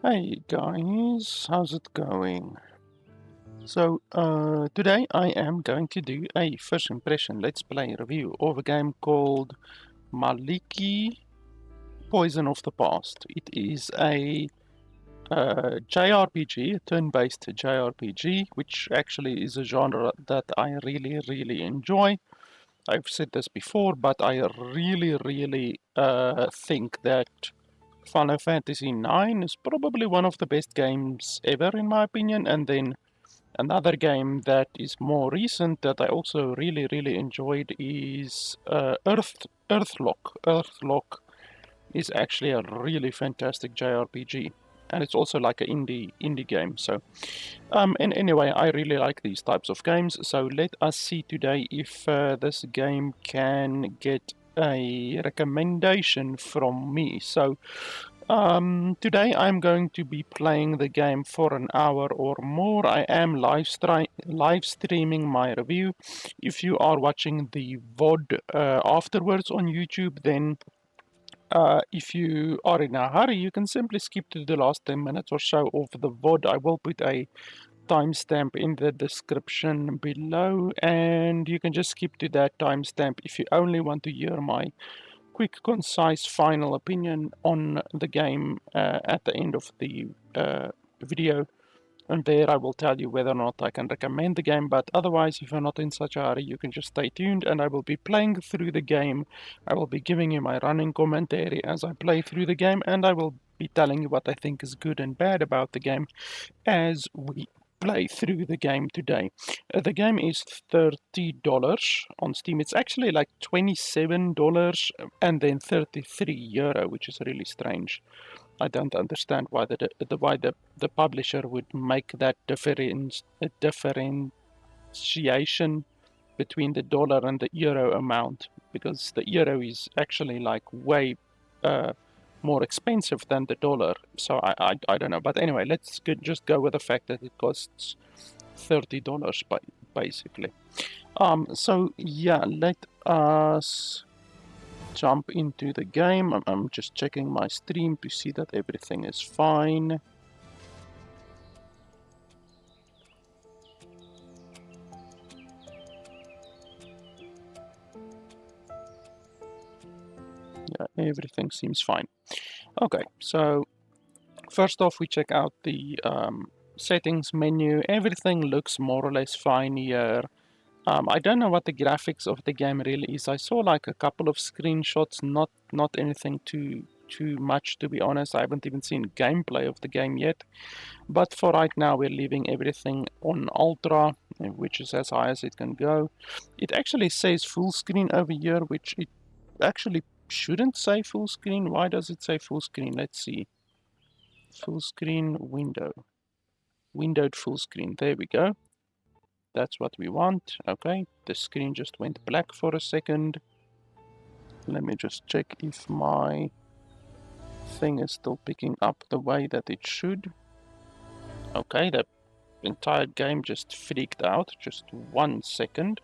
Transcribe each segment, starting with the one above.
Hey guys, how's it going? So, today I am going to do a first impression let's play review of a game called Maliki Poison of the Past. It is a JRPG, a turn-based JRPG, which actually is a genre that I really enjoy. I've said this before, but I really think that Final Fantasy IX is probably one of the best games ever, in my opinion. And then another game that is more recent that I also really enjoyed is Earthlock. Earthlock is actually a really fantastic JRPG, and it's also like an indie game. So, and anyway, I really like these types of games. So let us see today if this game can get a recommendation from me. So today I'm going to be playing the game for an hour or more. I am live streaming my review. If you are watching the VOD afterwards on YouTube, then if you are in a hurry, you can simply skip to the last 10 minutes or so of the VOD. I will put a timestamp in the description below, and you can just skip to that timestamp if you only want to hear my quick, concise, final opinion on the game at the end of the video. And there I will tell you whether or not I can recommend the game, but otherwise, if you're not in such a hurry, you can just stay tuned and I will be playing through the game. I will be giving you my running commentary as I play through the game, and I will be telling you what I think is good and bad about the game as we play through the game today. The game is $30 on Steam. It's actually like $27 and then €33, which is really strange. I don't understand why the publisher would make that differentiation between the dollar and the euro amount, because the euro is actually like way more expensive than the dollar. So I don't know, but anyway, let's just go with the fact that it costs $30 basically. So yeah, let us jump into the game. I'm just checking my stream to see that everything is fine. Yeah, everything seems fine. Okay, so first off, we check out the settings menu. Everything looks more or less fine here. I don't know what the graphics of the game really is. I saw like a couple of screenshots, not anything too much, to be honest. I haven't even seen gameplay of the game yet. But for right now, we're leaving everything on ultra, which is as high as it can go. It actually says full screen over here, which it actually shouldn't say full screen. Why does it say full screen? Let's see. Full screen window. Windowed full screen. There we go. That's what we want. Okay, the screen just went black for a second. Let me just check if my thing is still picking up the way that it should. Okay, the entire game just freaked out. Just 1 second.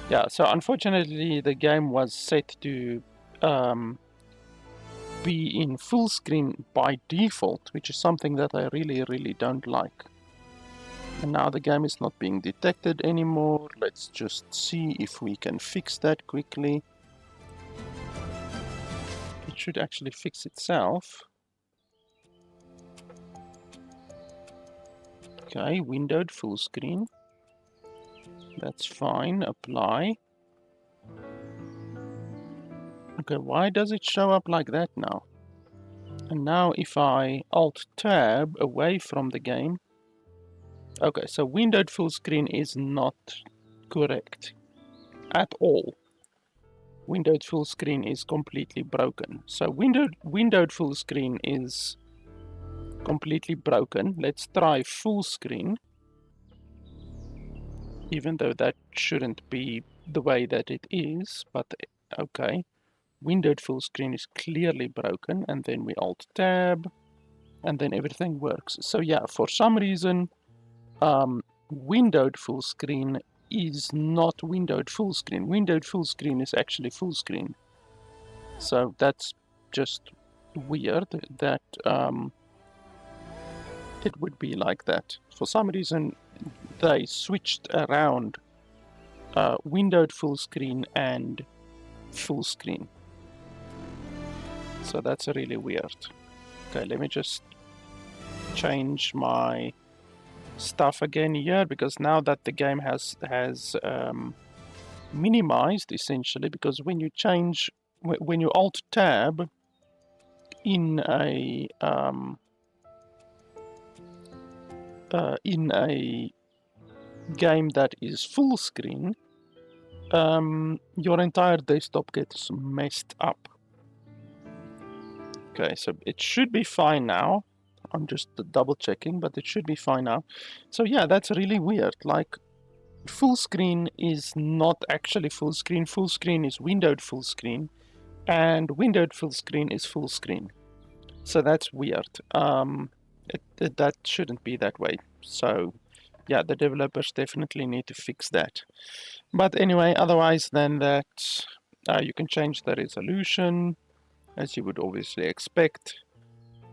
Yeah, so unfortunately the game was set to be in full screen by default, which is something that I really don't like. And now the game is not being detected anymore. Let's just see if we can fix that quickly. It should actually fix itself. Okay, windowed full screen. That's fine. Apply. Okay, why does it show up like that now? And now if I Alt-Tab away from the game. Okay, so windowed full screen is not correct at all. Windowed full screen is completely broken. So windowed full screen is completely broken. Let's try full screen. Even though that shouldn't be the way that it is, but okay. Windowed full screen is clearly broken, and then we Alt-Tab, and then everything works. So yeah, for some reason, windowed full screen is not windowed full screen. Windowed full screen is actually full screen. So that's just weird that it would be like that. For some reason, they switched around windowed full screen and full screen. So that's really weird. Okay, let me just change my stuff again here, because now that the game has minimized essentially, because when you change, when you alt tab in a game that is full screen, your entire desktop gets messed up. Okay, so it should be fine now. I'm just double checking, but it should be fine now. So yeah, that's really weird. Like, full screen is not actually full screen. Full screen is windowed full screen, and windowed full screen is full screen. So that's weird. That shouldn't be that way. So yeah, the developers definitely need to fix that. But anyway, otherwise than that, you can change the resolution, as you would obviously expect.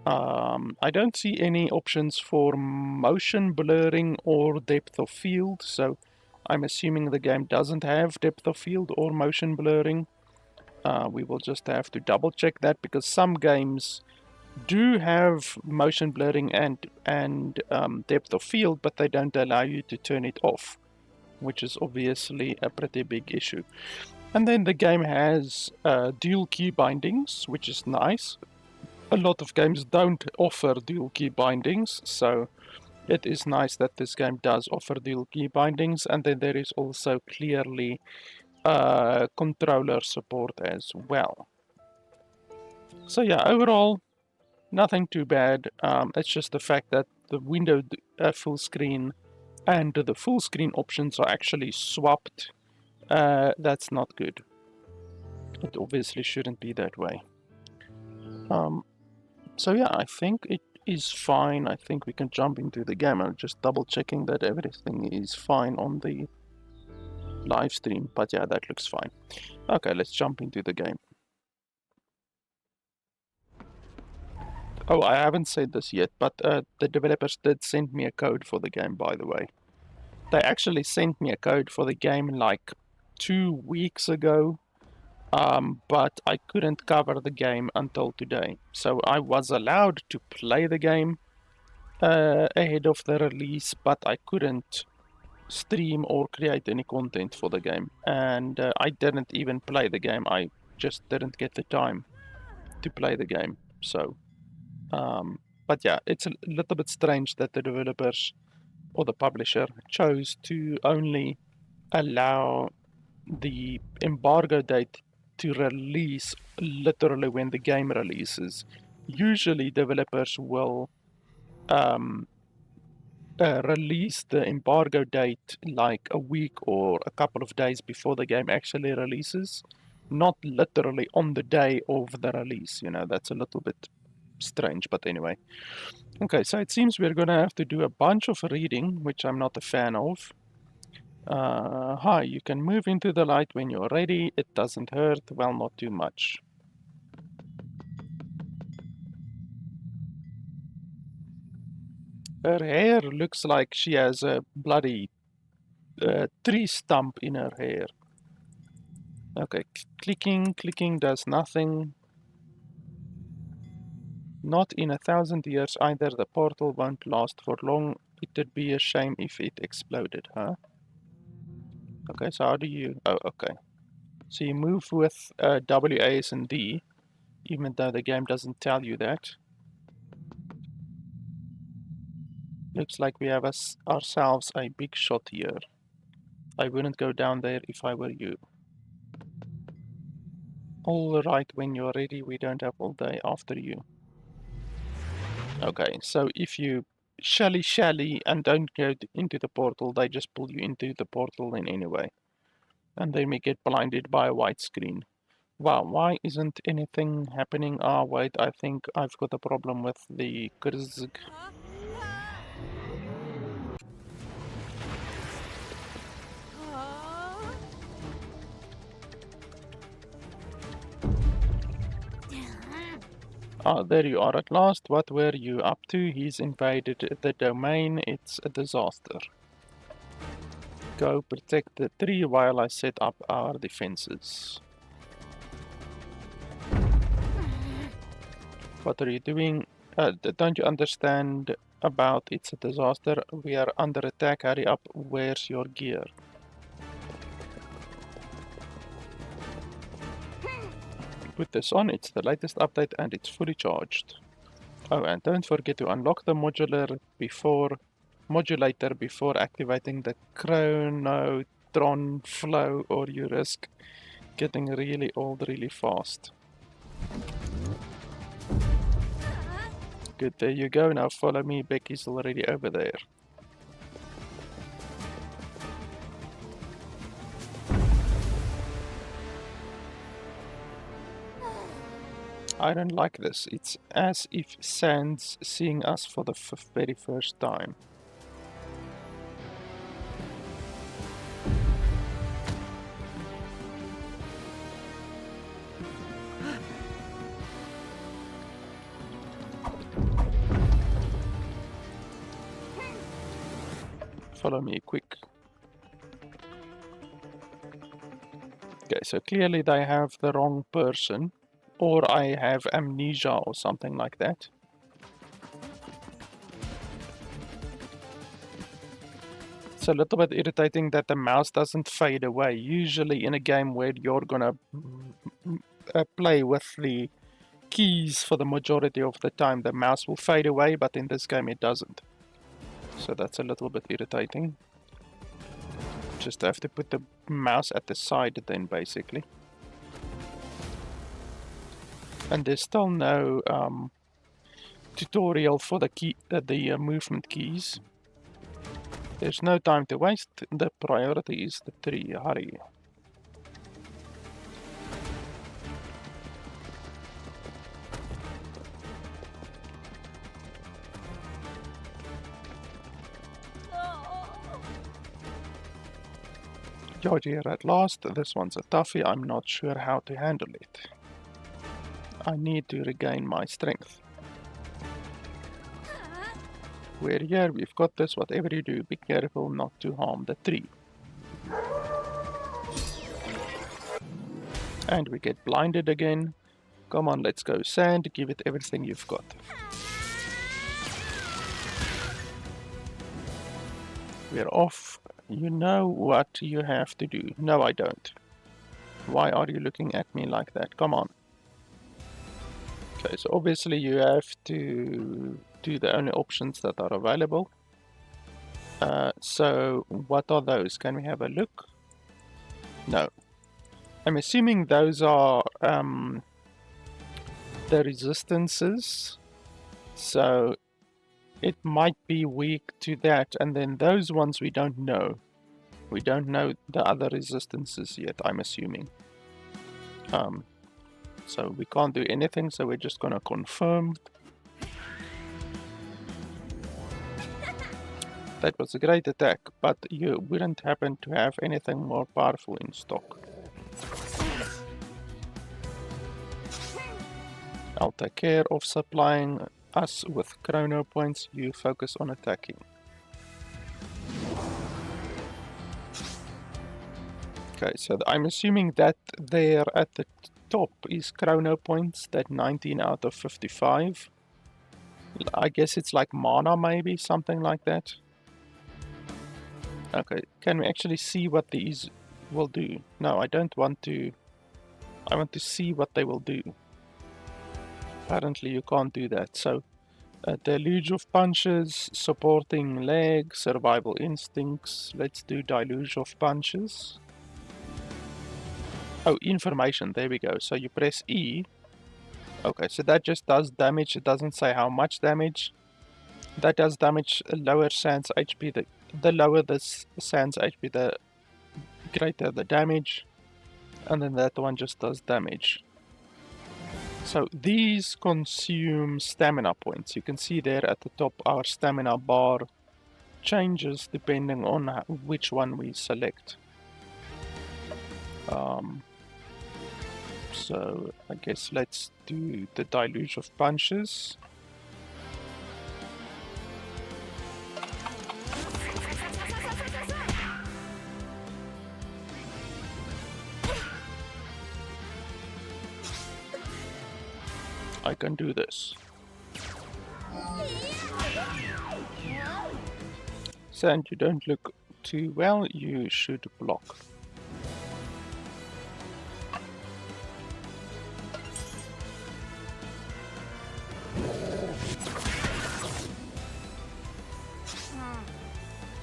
I don't see any options for motion blurring or depth of field, so I'm assuming the game doesn't have depth of field or motion blurring. We will just have to double check that, because some games do have motion blurring and depth of field, but they don't allow you to turn it off, which is obviously a pretty big issue. And then the game has dual key bindings, which is nice. A lot of games don't offer dual key bindings, so it is nice that this game does offer dual key bindings. And then there is also clearly controller support as well. So yeah, overall, nothing too bad. It's just the fact that the windowed full screen and the full screen options are actually swapped. That's not good. It obviously shouldn't be that way. So yeah, I think it is fine. I think we can jump into the game. I'm just double checking that everything is fine on the live stream, but yeah, that looks fine. Okay, let's jump into the game. Oh, I haven't said this yet, but the developers did send me a code for the game, by the way. They actually sent me a code for the game like 2 weeks ago, but I couldn't cover the game until today. So I was allowed to play the game ahead of the release, but I couldn't stream or create any content for the game. And I didn't even play the game. I just didn't get the time to play the game. So, but yeah, it's a little bit strange that the developers or the publisher chose to only allow the embargo date to release literally when the game releases. Usually developers will release the embargo date like a week or a couple of days before the game actually releases, not literally on the day of the release. You know, that's a little bit strange, but anyway. Okay, so it seems we're gonna have to do a bunch of reading, which I'm not a fan of. Hi, you can move into the light when you're ready. It doesn't hurt, well, not too much. Her hair looks like she has a bloody tree stump in her hair. Okay, clicking does nothing. Not in 1,000 years either. The portal won't last for long. It'd be a shame if it exploded, huh? Okay, so how do you... Oh, okay. So you move with W, A, S, and D, even though the game doesn't tell you that. Looks like we have ourselves a big shot here. I wouldn't go down there if I were you. All right, when you're ready, we don't have all day after you. Okay, so if you shally and don't go into the portal, they just pull you into the portal in anyway. And then we get blinded by a white screen. Wow, why isn't anything happening? Ah, wait, I think I've got a problem with the Kurzg. Ah, there you are at last. What were you up to? He's invaded the domain. It's a disaster. Go protect the tree while I set up our defenses. What are you doing? Don't you understand about it's a disaster? We are under attack. Hurry up. Where's your gear? Put this on. It's the latest update and it's fully charged. Oh, and don't forget to unlock the modulator before activating the chronotron flow, or you risk getting really old really fast. Good, there you go. Now follow me. Becky's already over there. I don't like this. It's as if Sans seeing us for the very first time. Follow me quick. Okay, so clearly they have the wrong person, or I have amnesia or something like that. It's a little bit irritating that the mouse doesn't fade away. Usually in a game where you're gonna play with the keys for the majority of the time, the mouse will fade away, but in this game it doesn't. So that's a little bit irritating. Just have to put the mouse at the side then, basically. And there's still no tutorial for the movement keys. There's no time to waste. The priority is the tree. Hurry. You're here at last. This one's a toughie. I'm not sure how to handle it. I need to regain my strength. We're here, we've got this. Whatever you do, be careful not to harm the tree. And we get blinded again. Come on, let's go. Sand, give it everything you've got. We're off. You know what you have to do. No, I don't. Why are you looking at me like that? Come on. Okay, so obviously you have to do the only options that are available. So what are those? Can we have a look? No. I'm assuming those are the resistances. So it might be weak to that, and then those ones we don't know. We don't know the other resistances yet, I'm assuming. So we can't do anything, so we're just gonna confirm. That was a great attack, but you wouldn't happen to have anything more powerful in stock. I'll take care of supplying us with chrono points. You focus on attacking. Okay, so I'm assuming that there at the top is chrono points, that 19 out of 55. I guess it's like mana, maybe, something like that. Okay, can we actually see what these will do? No, I don't want to. I want to see what they will do. Apparently you can't do that. So, deluge of punches, supporting leg, survival instincts. Let's do deluge of punches. Oh, information, there we go. So you press E. Okay, so that just does damage. It doesn't say how much damage. That does damage, lower Sans HP. The lower the Sans HP, the greater the damage. And then that one just does damage. So these consume stamina points. You can see there at the top our stamina bar changes depending on which one we select. So I guess let's do the deluge of punches. I can do this. Sand, you don't look too well, you should block.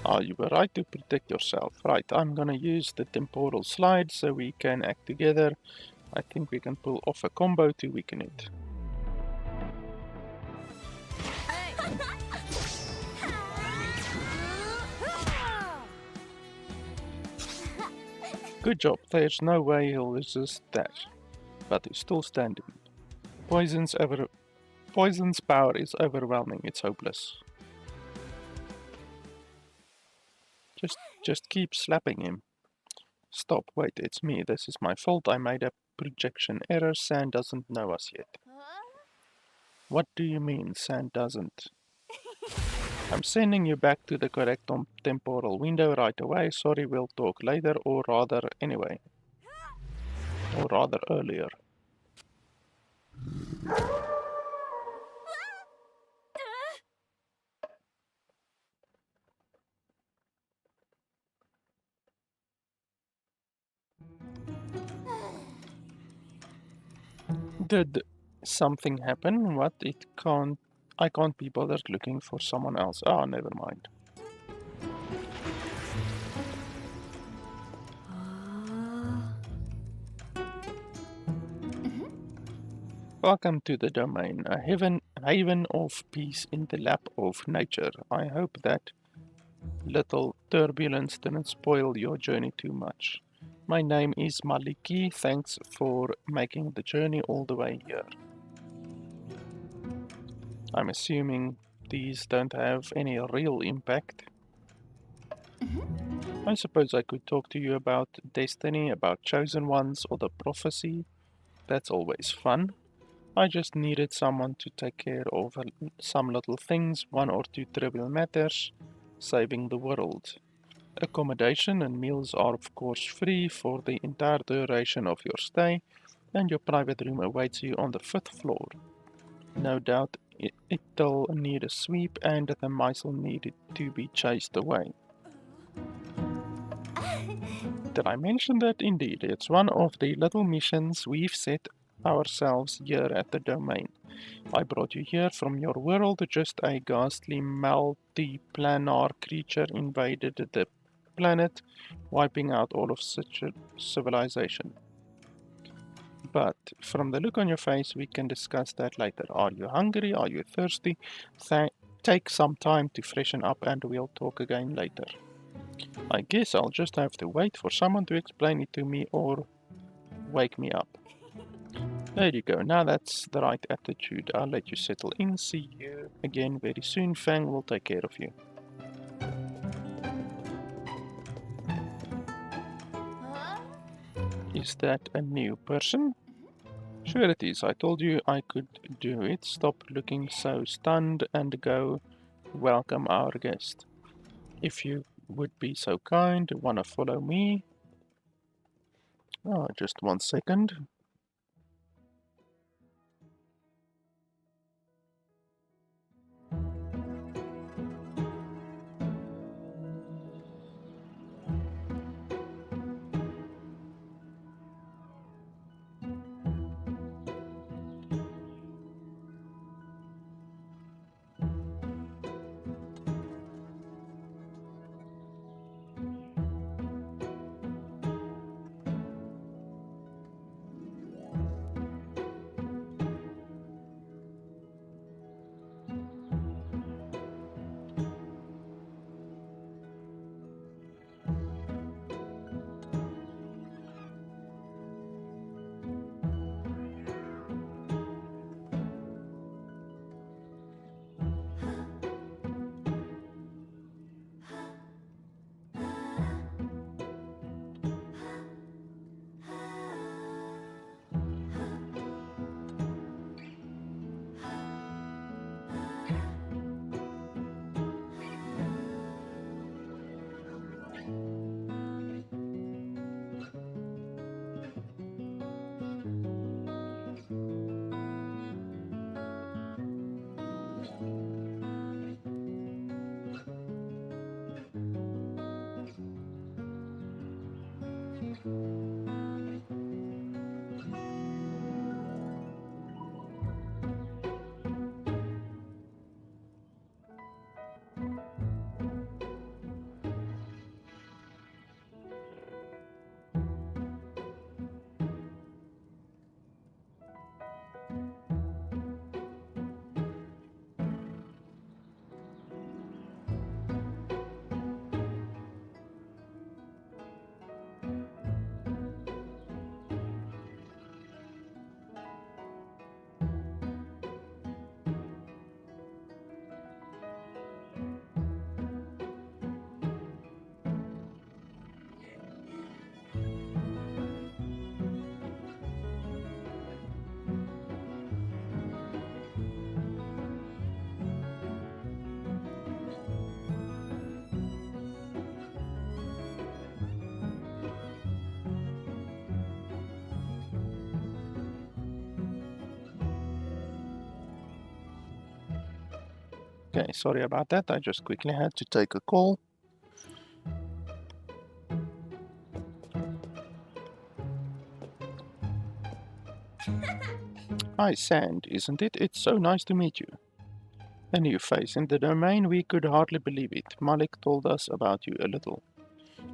Ah, you were right to protect yourself. Right, I'm gonna use the temporal slide so we can act together. I think we can pull off a combo to weaken it. Good job, there's no way he'll resist that. But he's still standing. Poison's power is overwhelming, it's hopeless. Just keep slapping him. Stop, wait, it's me. This is my fault. I made a projection error. Sand doesn't know us yet. What do you mean, Sand doesn't? I'm sending you back to the correct temporal window right away. Sorry, we'll talk later, or rather, anyway. Or rather, earlier. Did something happen? What? I can't be bothered looking for someone else. Oh, never mind. Welcome to the domain, a haven of peace in the lap of nature. I hope that little turbulence didn't spoil your journey too much. My name is Maliki. Thanks for making the journey all the way here. I'm assuming these don't have any real impact. I suppose I could talk to you about destiny, about chosen ones, or the prophecy. That's always fun. I just needed someone to take care of some little things, one or two trivial matters, saving the world. Accommodation and meals are of course free for the entire duration of your stay, and your private room awaits you on the 5th floor. No doubt it'll need a sweep and the mice will need to be chased away. Did I mention that? Indeed, it's one of the little missions we've set ourselves here at the domain. I brought you here from your world, just a ghastly multi-planar creature invaded the planet, wiping out all of such a civilization. But from the look on your face, we can discuss that later. Are you hungry? Are you thirsty? Take some time to freshen up and we'll talk again later. I guess I'll just have to wait for someone to explain it to me or wake me up. There you go, now that's the right attitude. I'll let you settle in. See you again very soon. Fang will take care of you. Is that a new person? Sure it is. I told you I could do it. Stop looking so stunned and go welcome our guest. If you would be so kind, wanna follow me? Oh, just 1 second. Okay, sorry about that. I just quickly had to take a call. Hi, Sand, isn't it? It's so nice to meet you. A new face in the domain, we could hardly believe it. Malik told us about you a little.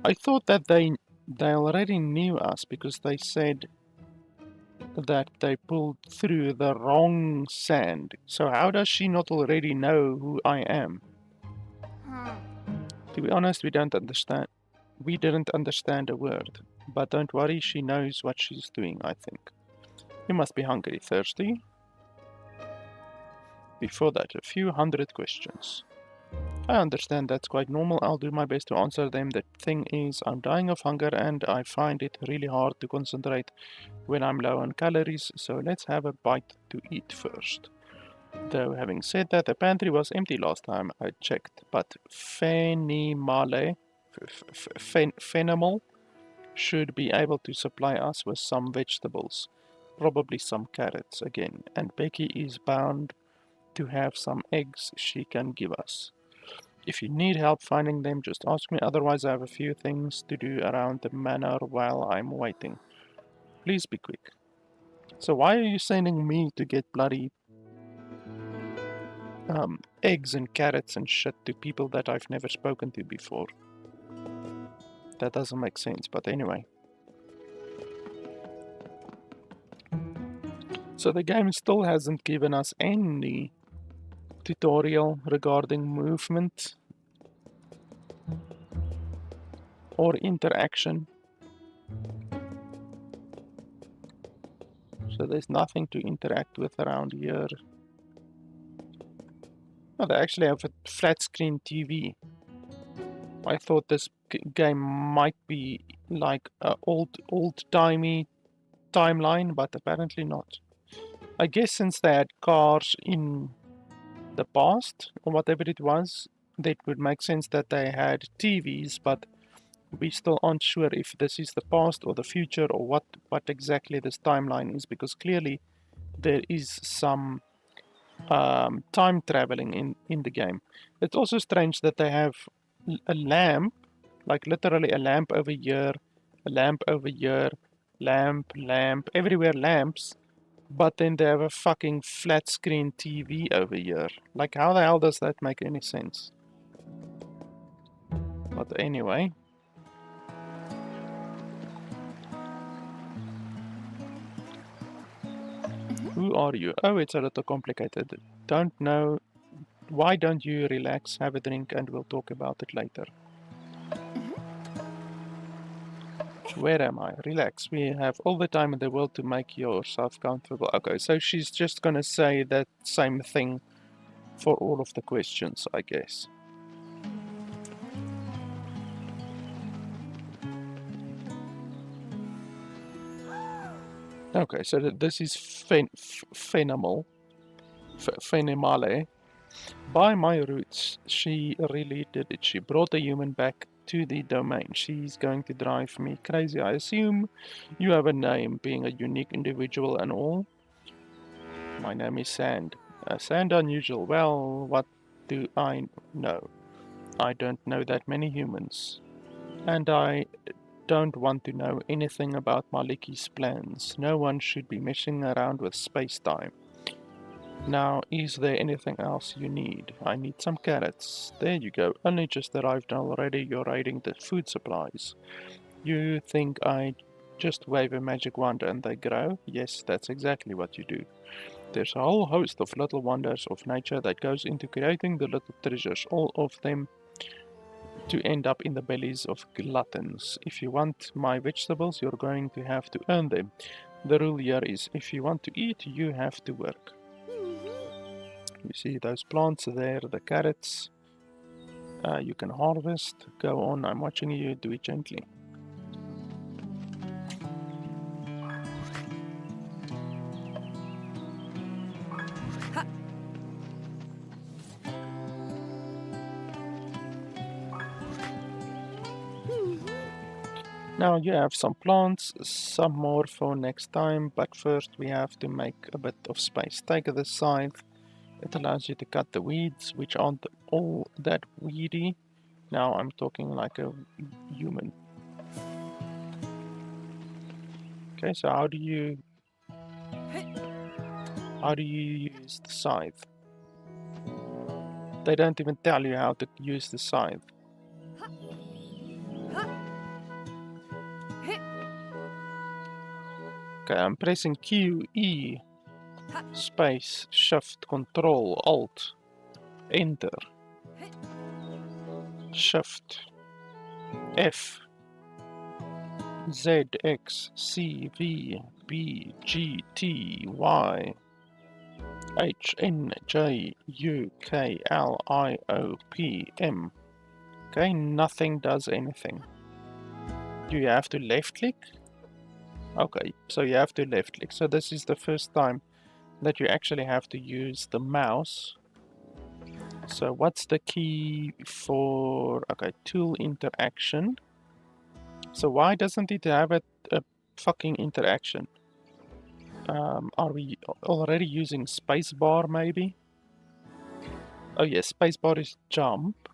I thought that they already knew us because they said that they pulled through the wrong sand. So how does she not already know who I am? To be honest, we don't understand. We didn't understand a word. But don't worry, she knows what she's doing, I think. You must be hungry, thirsty. Before that, a few hundred questions. I understand that's quite normal. I'll do my best to answer them. The thing is, I'm dying of hunger and I find it really hard to concentrate when I'm low on calories, so let's have a bite to eat first. Though having said that, the pantry was empty last time I checked, but Fenimal should be able to supply us with some vegetables, probably some carrots again, and Becky is bound to have some eggs she can give us. If you need help finding them, just ask me, otherwise I have a few things to do around the manor while I'm waiting. Please be quick. So why are you sending me to get bloody eggs and carrots and shit to people that I've never spoken to before? That doesn't make sense, but anyway. So the game still hasn't given us any tutorial regarding movement or interaction. So there's nothing to interact with around here. Oh, they actually have a flat screen TV. I thought this game might be like an old-timey timeline, but apparently not. I guess since they had cars in the past, or whatever it was, that would make sense that they had TVs, but we still aren't sure if this is the past or the future or what exactly this timeline is, because clearly there is some time traveling in the game. It's also strange that they have a lamp, like literally a lamp over here, a lamp over here, lamp, everywhere lamps, but then they have a fucking flat screen TV over here. Like, how the hell does that make any sense? But anyway. Who are you? Oh, it's a little complicated. Don't know. Why don't you relax, have a drink, and we'll talk about it later. Where am I? Relax. We have all the time in the world to make yourself comfortable. Okay, so she's just gonna say that same thing for all of the questions, I guess. Okay, so this is Fenimale. By my roots, she really did it. She brought a human back to the domain. She's going to drive me crazy. I assume you have a name, being a unique individual and all. My name is Sand. Sand unusual. Well, what do I know? I don't know that many humans. And I don't want to know anything about Maliki's plans. No one should be messing around with space-time. Now, is there anything else you need? I need some carrots. There you go. Only just arrived already. You're raiding the food supplies. You think I just wave a magic wand and they grow? Yes, that's exactly what you do. There's a whole host of little wonders of nature that goes into creating the little treasures, all of them to end up in the bellies of gluttons. If you want my vegetables, you're going to have to earn them. The rule here is, if you want to eat, you have to work. You see those plants there, the carrots. You can harvest. Go on, I'm watching you. Do it gently. Now you have some plants, some more for next time, but first we have to make a bit of space. Take the scythe It allows you to cut the weeds, which aren't all that weedy. Now I'm talking like a human. Okay, so how do you use the scythe? They don't even tell you how to use the scythe. Okay, I'm pressing Q, E, space, shift, control, alt, enter, shift, F, Z, X, C, V, B, G, T, Y, H, N, J, U, K, L, I, O, P, M. Okay, nothing does anything. Do you have to left click? Okay, so you have to left click. So this is the first time that you actually have to use the mouse. So what's the key for, okay, tool interaction. So why doesn't it have a fucking interaction? Are we already using spacebar maybe? Oh yes, spacebar is jump.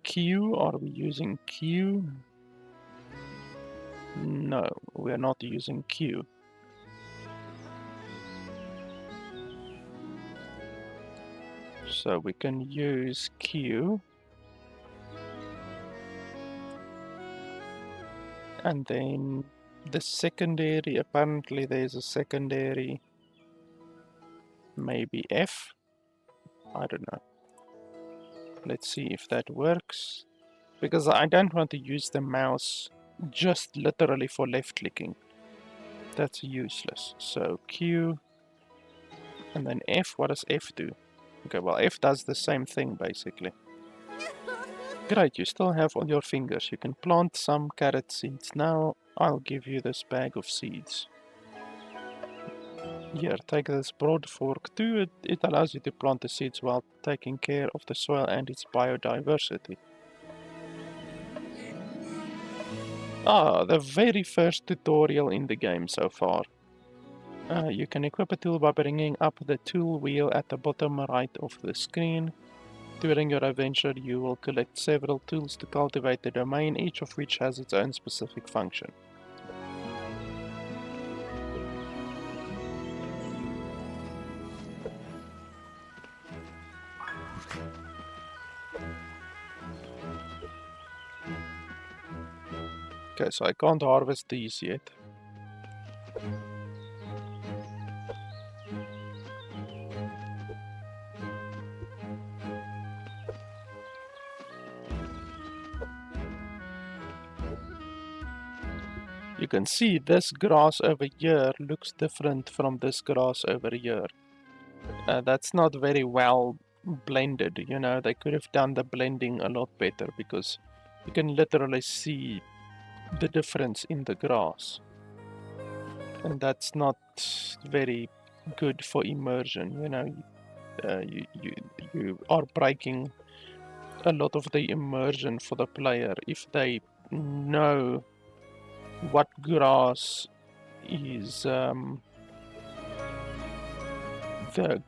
Q, are we using Q? No, we're not using Q. So we can use Q. And then the secondary, apparently there's a secondary, maybe F. I don't know. Let's see if that works. Because I don't want to use the mouse just literally for left clicking. That's useless. So Q and then F. What does F do? Okay, well F does the same thing basically. Great, you still have all your fingers. You can plant some carrot seeds. Now I'll give you this bag of seeds. Here, take this broad fork too. It allows you to plant the seeds while taking care of the soil and its biodiversity. Ah, the very first tutorial in the game so far. You can equip a tool by bringing up the tool wheel at the bottom right of the screen. During your adventure, you will collect several tools to cultivate the domain, each of which has its own specific function. Okay, so I can't harvest these yet. You can see this grass over here looks different from this grass over here. That's not very well blended, you know. They could have done the blending a lot better because you can literally see the difference in the grass. And that's not very good for immersion, you know. You are breaking a lot of the immersion for the player if they know what grass is the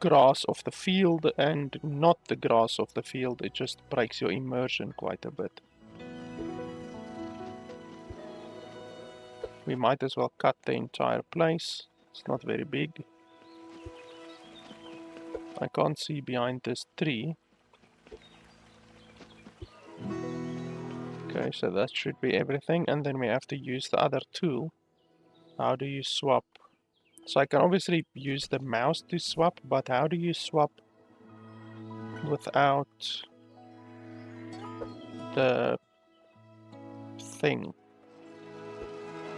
grass of the field and not the grass of the field. It just breaks your immersion quite a bit. We might as well cut the entire place. It's not very big. I can't see behind this tree. Okay, so that should be everything, and then we have to use the other tool. How do you swap? So I can obviously use the mouse to swap, but how do you swap without the thing?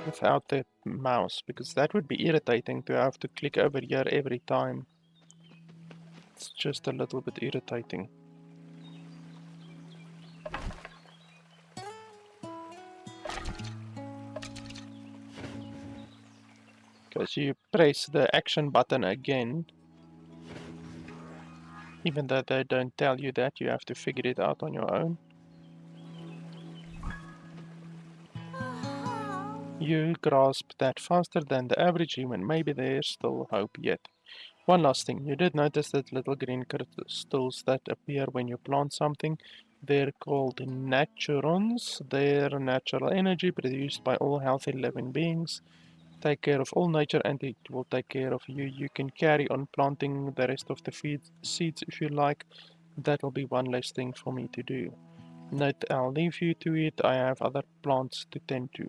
Without the mouse, because that would be irritating to have to click over here every time. It's just a little bit irritating. Because you press the action button again, even though they don't tell you that, you have to figure it out on your own. You grasp that faster than the average human. Maybe there's still hope yet. One last thing, you did notice that little green crystals that appear when you plant something? They're called naturons. They're natural energy produced by all healthy living beings. Take care of all nature and it will take care of you. You can carry on planting the rest of the seeds if you like. That'll be one less thing for me to do. Note, I'll leave you to it. I have other plants to tend to.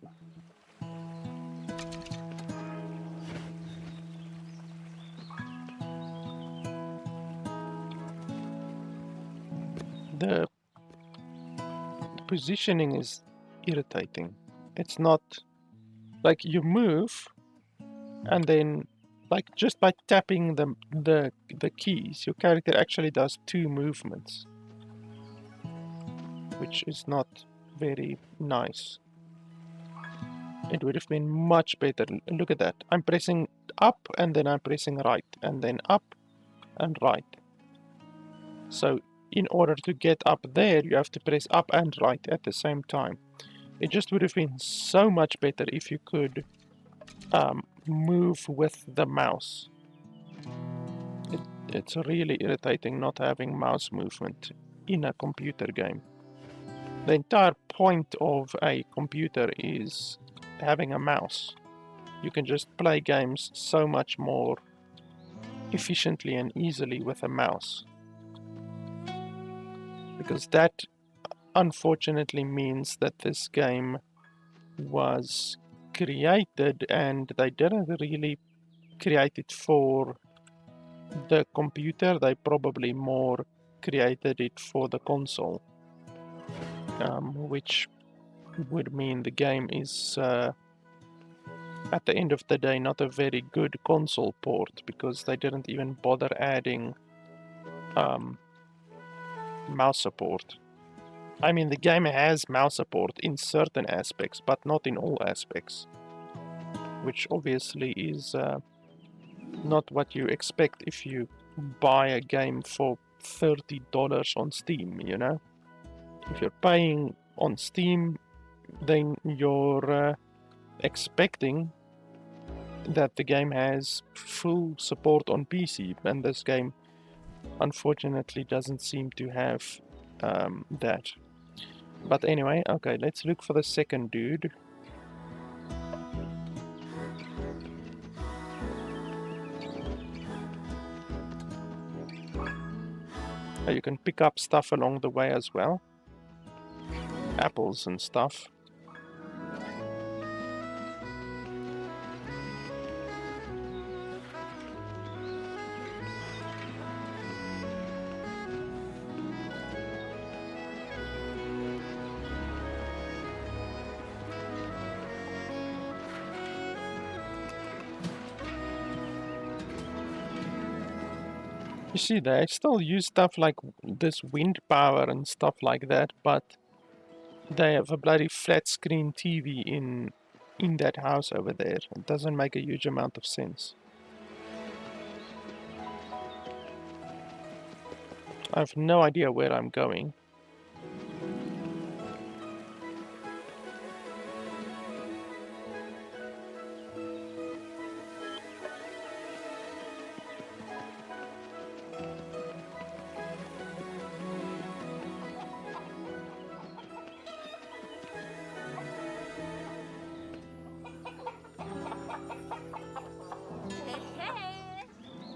The positioning is irritating. It's not like you move and then like just by tapping the keys your character actually does two movements, which is not very nice. It would have been much better. Look at that. I'm pressing up and then I'm pressing right and then up and right. So in order to get up there you have to press up and right at the same time. It just would have been so much better if you could move with the mouse. It's really irritating not having mouse movement in a computer game. The entire point of a computer is having a mouse. You can just play games so much more efficiently and easily with a mouse. Because that unfortunately means that this game was created and they didn't really create it for the computer, they probably more created it for the console, which would mean the game is at the end of the day not a very good console port because they didn't even bother adding mouse support. I mean, the game has mouse support in certain aspects, but not in all aspects, which obviously is not what you expect if you buy a game for $30 on Steam, you know? If you're paying on Steam, then you're expecting that the game has full support on PC, and this game unfortunately doesn't seem to have that. But anyway, okay, let's look for the second dude. You can pick up stuff along the way as well. Apples and stuff. You see, they still use stuff like this wind power and stuff like that, but they have a bloody flat screen TV in that house over there. It doesn't make a huge amount of sense. I have no idea where I'm going.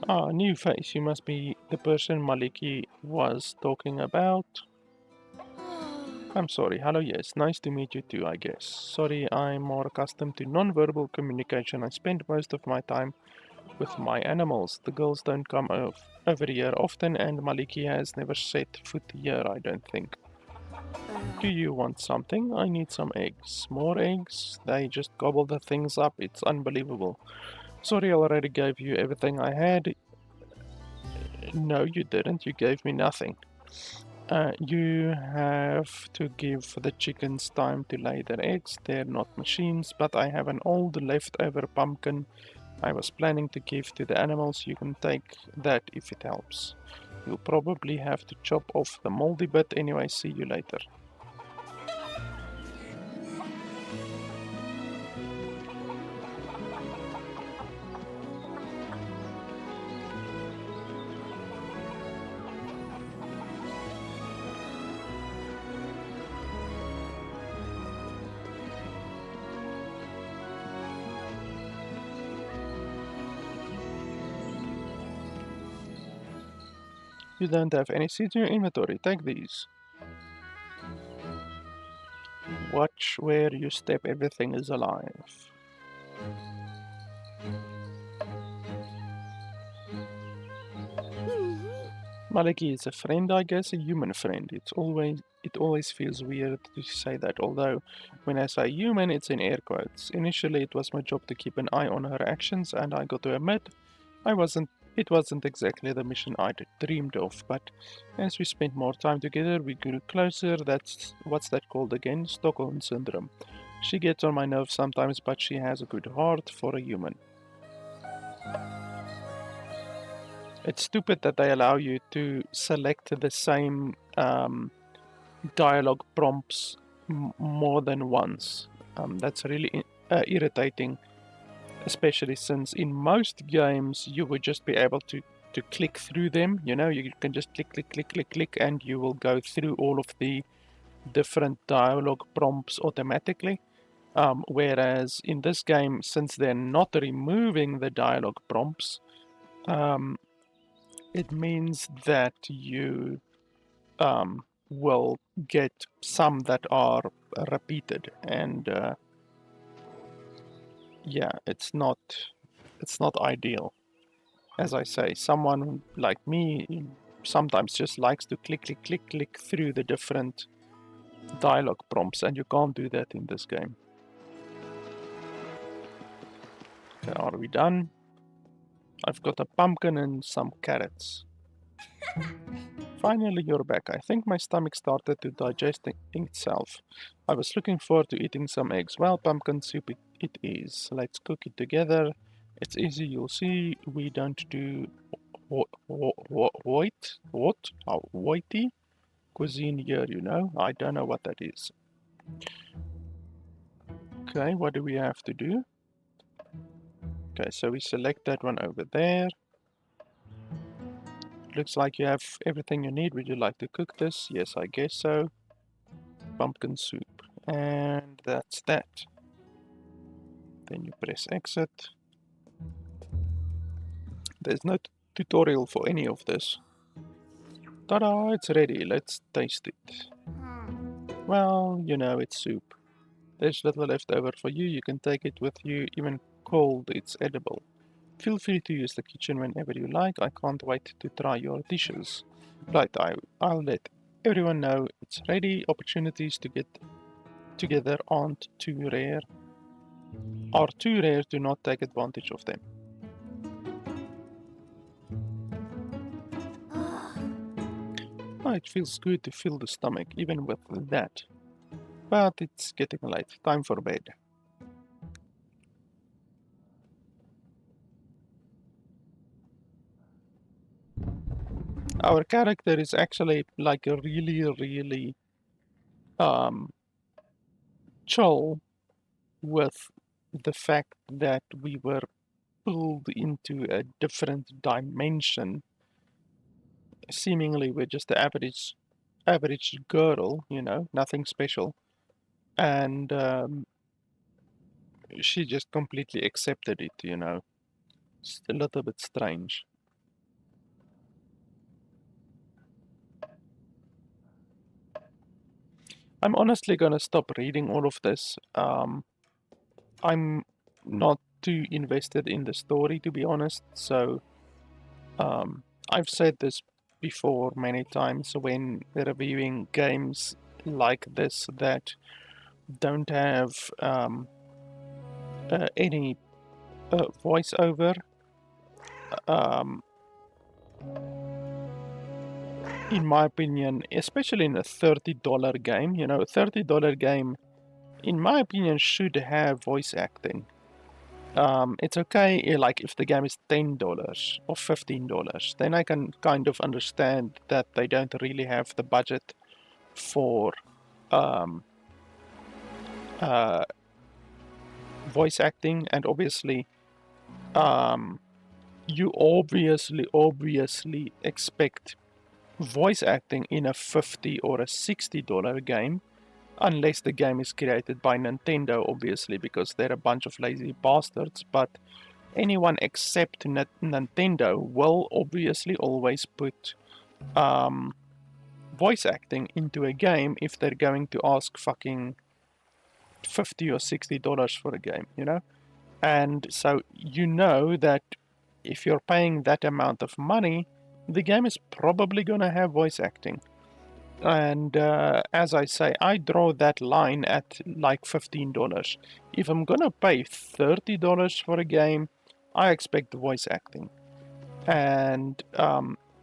Ah, new face. You must be the person Maliki was talking about. I'm sorry. Hello, yes. Nice to meet you too, I guess. Sorry, I'm more accustomed to non-verbal communication. I spend most of my time with my animals. The girls don't come over here often, and Maliki has never set foot here, I don't think. Do you want something? I need some eggs. More eggs? They just gobble the things up. It's unbelievable. Sorry, I already gave you everything I had. No, you didn't. You gave me nothing. You have to give the chickens time to lay their eggs. They're not machines, but I have an old leftover pumpkin I was planning to give to the animals. You can take that if it helps. You'll probably have to chop off the moldy bit anyway. See you later. You don't have any seeds in your inventory. Take these. Watch where you step. Everything is alive. Maliki is a friend, I guess, a human friend. It always feels weird to say that, although when I say human, it's in air quotes. Initially, it was my job to keep an eye on her actions, and I got to admit, it wasn't exactly the mission I'd dreamed of, but as we spent more time together, we grew closer. What's that called again? Stockholm Syndrome. She gets on my nerves sometimes, but she has a good heart for a human. It's stupid that they allow you to select the same dialogue prompts more than once. That's really irritating, especially since in most games you would just be able to click through them. You know, you can just click, and you will go through all of the different dialogue prompts automatically. Whereas in this game, since they're not removing the dialogue prompts, it means that you will get some that are repeated, and yeah, it's not ideal. As I say, someone like me sometimes just likes to click through the different dialogue prompts, and you can't do that in this game. Okay, are we done? I've got a pumpkin and some carrots. Finally, you're back. I think my stomach started to digest itself. I was looking forward to eating some eggs. Well, pumpkin soup it is. Let's cook it together. It's easy, you'll see. We don't do whitey cuisine here, you know. I don't know what that is. Okay, what do we have to do? Okay, so we select that one over there. Looks like you have everything you need. Would you like to cook this? Yes, I guess so. Pumpkin soup. And that's that. Then you press exit. There's no tutorial for any of this. Ta-da! It's ready. Let's taste it. Well, you know, it's soup. There's little left over for you. You can take it with you. Even cold, it's edible. Feel free to use the kitchen whenever you like. I can't wait to try your dishes. Right, I'll let everyone know it's ready. Opportunities to get together are too rare to not take advantage of them. Oh, it feels good to fill the stomach, even with that. But it's getting late. Time for bed. Our character is actually like a really chill with the fact that we were pulled into a different dimension. Seemingly we're just the average girl, you know, nothing special. And she just completely accepted it, you know. It's a little bit strange. I'm honestly gonna stop reading all of this. I'm not too invested in the story, to be honest, so I've said this before many times when reviewing games like this that don't have any voiceover. In my opinion, especially in a $30 game, you know, a $30 game, in my opinion, should have voice acting. It's okay, like if the game is $10 or $15, then I can kind of understand that they don't really have the budget for voice acting, and obviously, you obviously expect voice acting in a $50 or a $60 game, unless the game is created by Nintendo, obviously, because they're a bunch of lazy bastards. But anyone except Nintendo will obviously always put voice acting into a game if they're going to ask fucking $50 or $60 for a game, you know? And so you know that if you're paying that amount of money, the game is probably going to have voice acting. And as I say, I draw that line at like $15. If I'm going to pay $30 for a game, I expect voice acting. And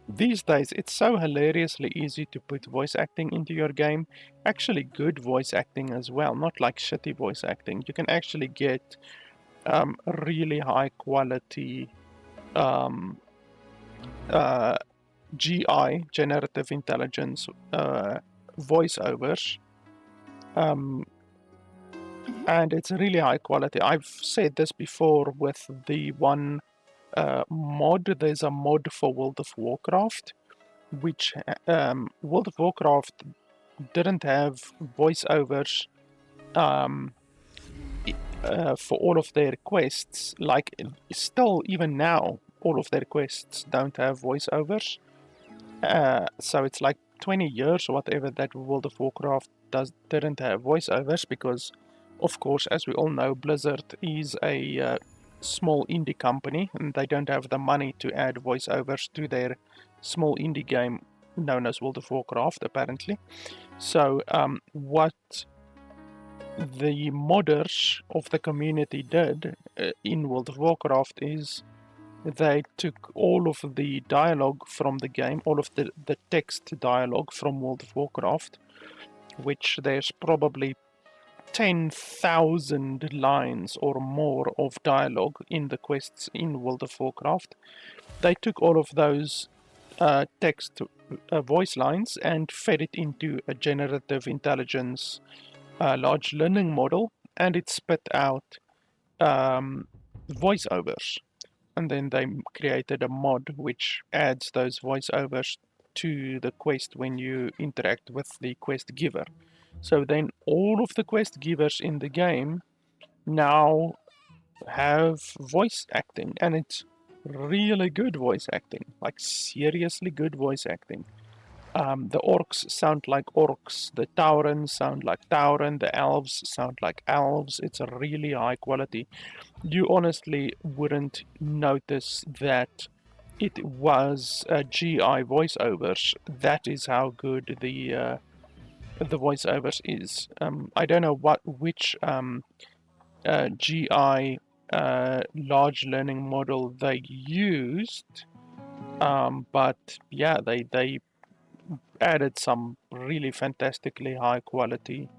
these days, it's so hilariously easy to put voice acting into your game. Actually, good voice acting as well, not like shitty voice acting. You can actually get really high quality GI, generative intelligence voiceovers, and it's really high quality. I've said this before with the one mod. There's a mod for World of Warcraft, which World of Warcraft didn't have voiceovers for all of their quests. Like, still, even now, all of their quests don't have voiceovers. So it's like 20 years or whatever that World of Warcraft didn't have voiceovers because, of course, as we all know, Blizzard is a small indie company and they don't have the money to add voiceovers to their small indie game known as World of Warcraft, apparently. So what the modders of the community did in World of Warcraft is they took all of the dialogue from the game, all of the text dialogue from World of Warcraft, which there's probably 10,000 lines or more of dialogue in the quests in World of Warcraft. They took all of those text voice lines and fed it into a generative intelligence large learning model, and it spit out voiceovers. And then they created a mod which adds those voiceovers to the quest when you interact with the quest giver. So then all of the quest givers in the game now have voice acting, and it's really good voice acting, like seriously good voice acting. The orcs sound like orcs, the Taurens sound like Tauren, the elves sound like elves. It's a really high quality. You honestly wouldn't notice that it was GI voiceovers. That is how good the voiceovers is. I don't know which GI large learning model they used, but yeah, they added some really fantastically high quality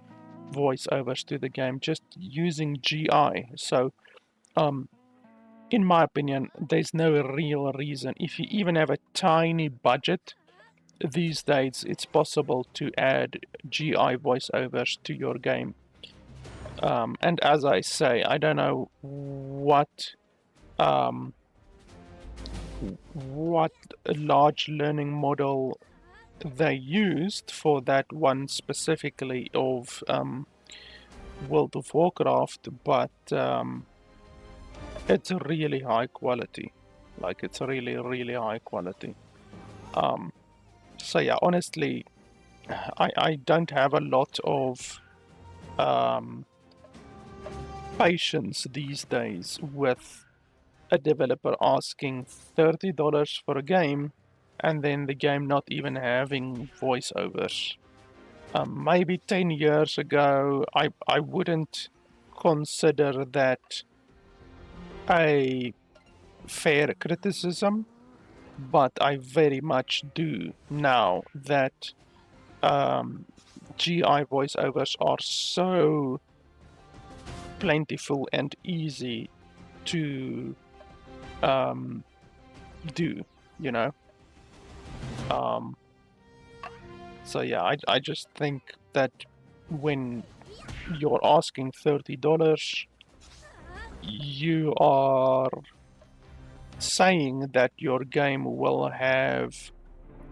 voiceovers to the game just using GI. So in my opinion, there's no real reason. If you even have a tiny budget, these days it's possible to add GI voiceovers to your game. And as I say, I don't know what large learning model they used for that one specifically of World of Warcraft, but it's really high quality. Like, it's really, really high quality. So yeah, honestly, I don't have a lot of patience these days with a developer asking $30 for a game and then the game not even having voiceovers. Maybe 10 years ago, I wouldn't consider that a fair criticism, but I very much do now that GI voiceovers are so plentiful and easy to do, you know. So yeah, I just think that when you're asking $30, you are saying that your game will have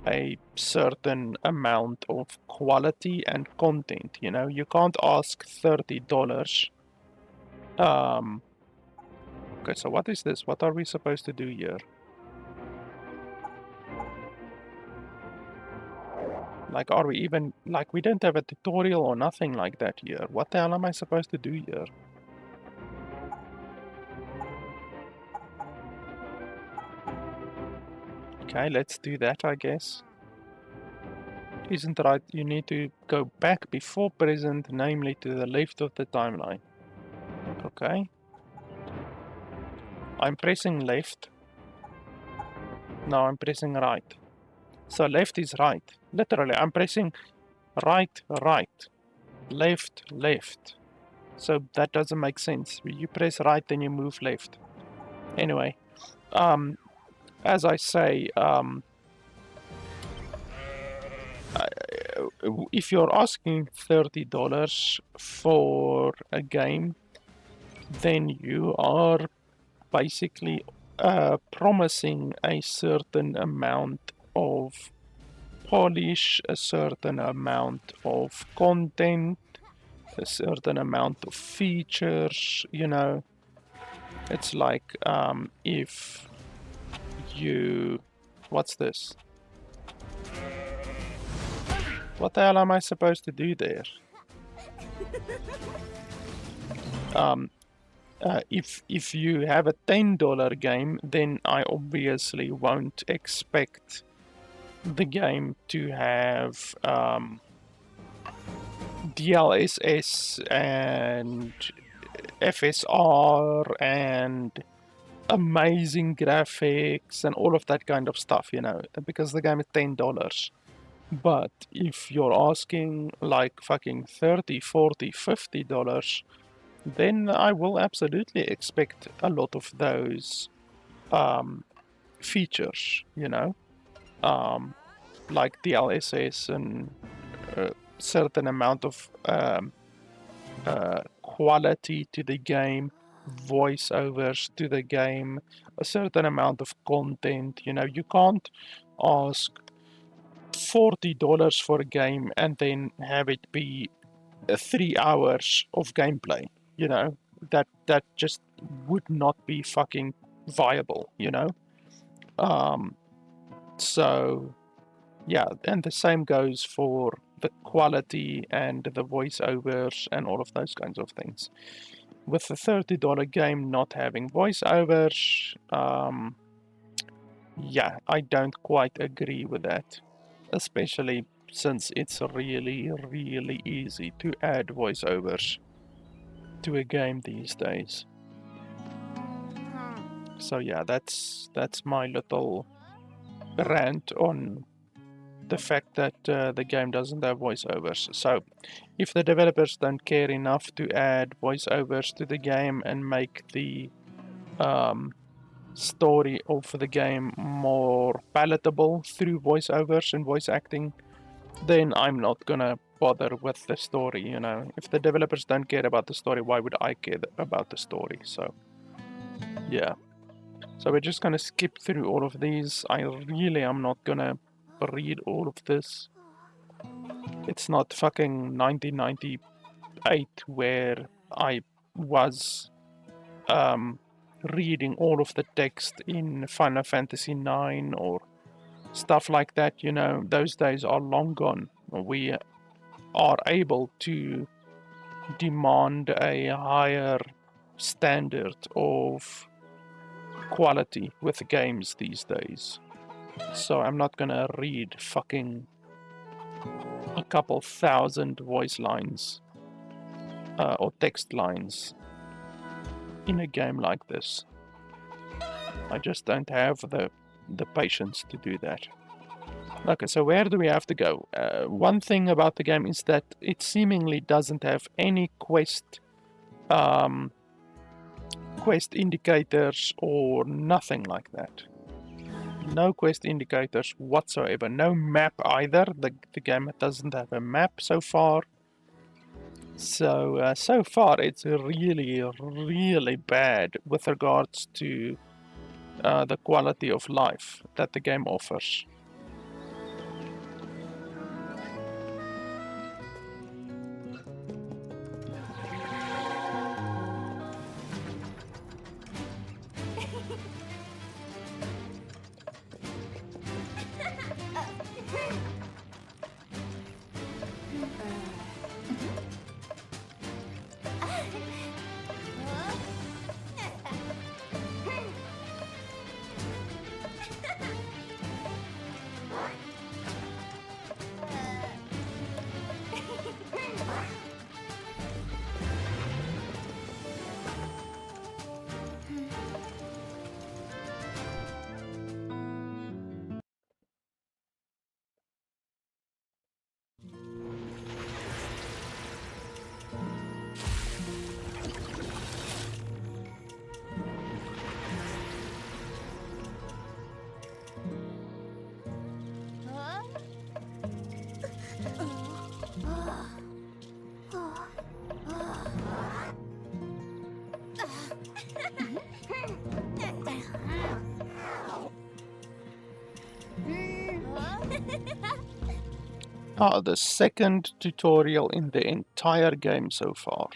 a certain amount of quality and content, you know. You can't ask $30. Okay, so what is this? What are we supposed to do here? Like, are we even, like, we don't have a tutorial or nothing like that here. What the hell am I supposed to do here? Okay, let's do that, I guess. Isn't right, you need to go back before present, namely to the left of the timeline. Okay. I'm pressing left. Now I'm pressing right. So left is right. Literally, I'm pressing right, right. Left, left. So that doesn't make sense. You press right, then you move left. Anyway, as I say, if you're asking $30 for a game, then you are basically promising a certain amount of polish, a certain amount of content, a certain amount of features, you know. It's like if you... What's this? What the hell am I supposed to do there? If you have a $10 game, then I obviously won't expect the game to have DLSS and FSR and amazing graphics and all of that kind of stuff, you know, because the game is $10. But if you're asking like fucking $30, $40, $50, then I will absolutely expect a lot of those features, you know, like DLSS and a certain amount of quality to the game, voiceovers to the game, a certain amount of content. You know, you can't ask $40 for a game and then have it be 3 hours of gameplay. You know, that just would not be fucking viable, you know. So yeah, and the same goes for the quality and the voiceovers and all of those kinds of things. With the $30 game not having voiceovers, yeah, I don't quite agree with that. Especially since it's really, really easy to add voiceovers to a game these days. So yeah, that's my little rant on the fact that the game doesn't have voiceovers. So if the developers don't care enough to add voiceovers to the game and make the story of the game more palatable through voiceovers and voice acting, then I'm not gonna bother with the story, you know. If the developers don't care about the story, why would I care about the story? So yeah, so we're just gonna skip through all of these. I really am not gonna read all of this. It's not fucking 1998 where I was reading all of the text in Final Fantasy IX or stuff like that, you know. Those days are long gone. We are able to demand a higher standard of quality with games these days. So I'm not gonna read fucking a couple thousand voice lines or text lines in a game like this. I just don't have the patience to do that. Okay, so where do we have to go? One thing about the game is that it seemingly doesn't have any quest indicators or nothing like that. No quest indicators whatsoever. No map either. The game doesn't have a map so far. So, so far it's really, really bad with regards to the quality of life that the game offers. The second tutorial in the entire game so far.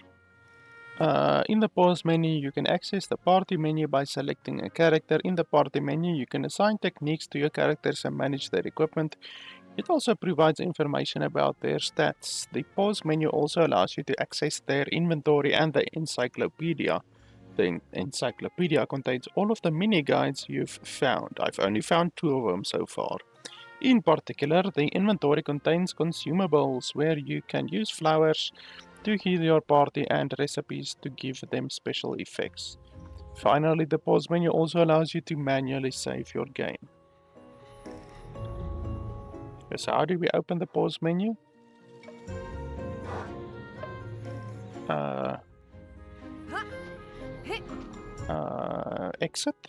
In the pause menu, you can access the party menu by selecting a character. In the party menu, you can assign techniques to your characters and manage their equipment. It also provides information about their stats. The pause menu also allows you to access their inventory and the encyclopedia. The encyclopedia contains all of the mini guides you've found. I've only found 2 of them so far. In particular, the inventory contains consumables where you can use flowers to heal your party and recipes to give them special effects. Finally, the pause menu also allows you to manually save your game. So how do we open the pause menu? Exit?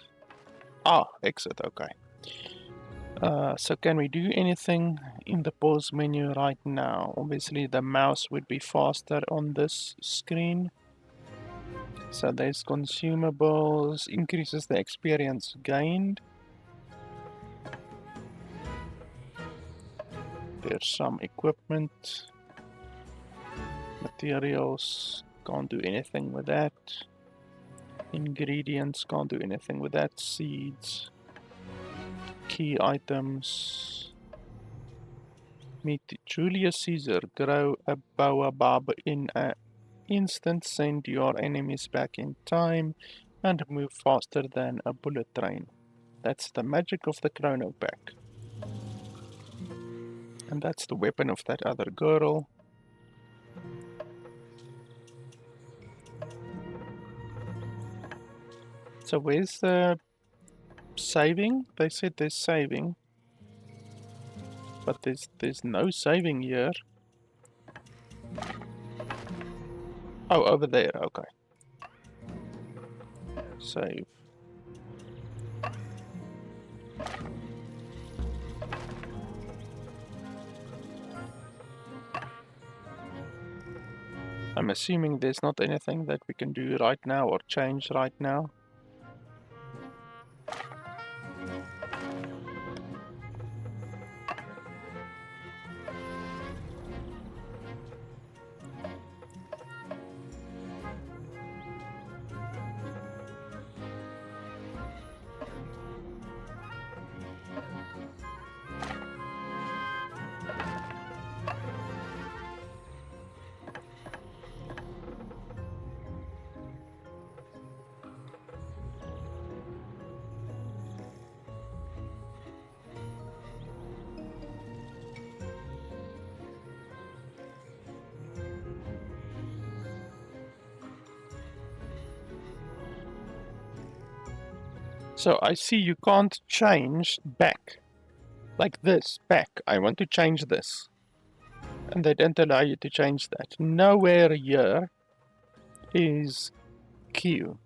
Exit, okay. So can we do anything in the pause menu right now? Obviously the mouse would be faster on this screen. So there's consumables, increases the experience gained. There's some equipment, materials, can't do anything with that. Ingredients, can't do anything with that. Seeds, key items. Meet Julius Caesar, grow a baobab in an instant, send your enemies back in time, and move faster than a bullet train. That's the magic of the Chrono Pack. And that's the weapon of that other girl. So where's the saving? They said there's saving. But there's no saving here. Oh, over there, okay. Save. I'm assuming there's not anything that we can do right now or change right now. So I see you can't change back. Like this, back. I want to change this. And they don't allow you to change that. Nowhere here is Q.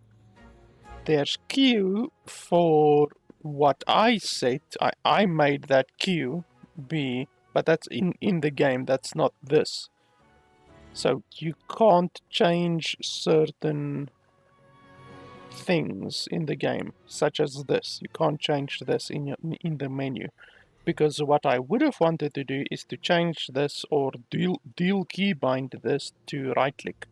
There's Q for what I set. I made that Q be, but that's in the game, that's not this. So you can't change certain things in the game, such as this. You can't change this in the menu. Because what I would have wanted to do is to change this or dual keybind this to right click.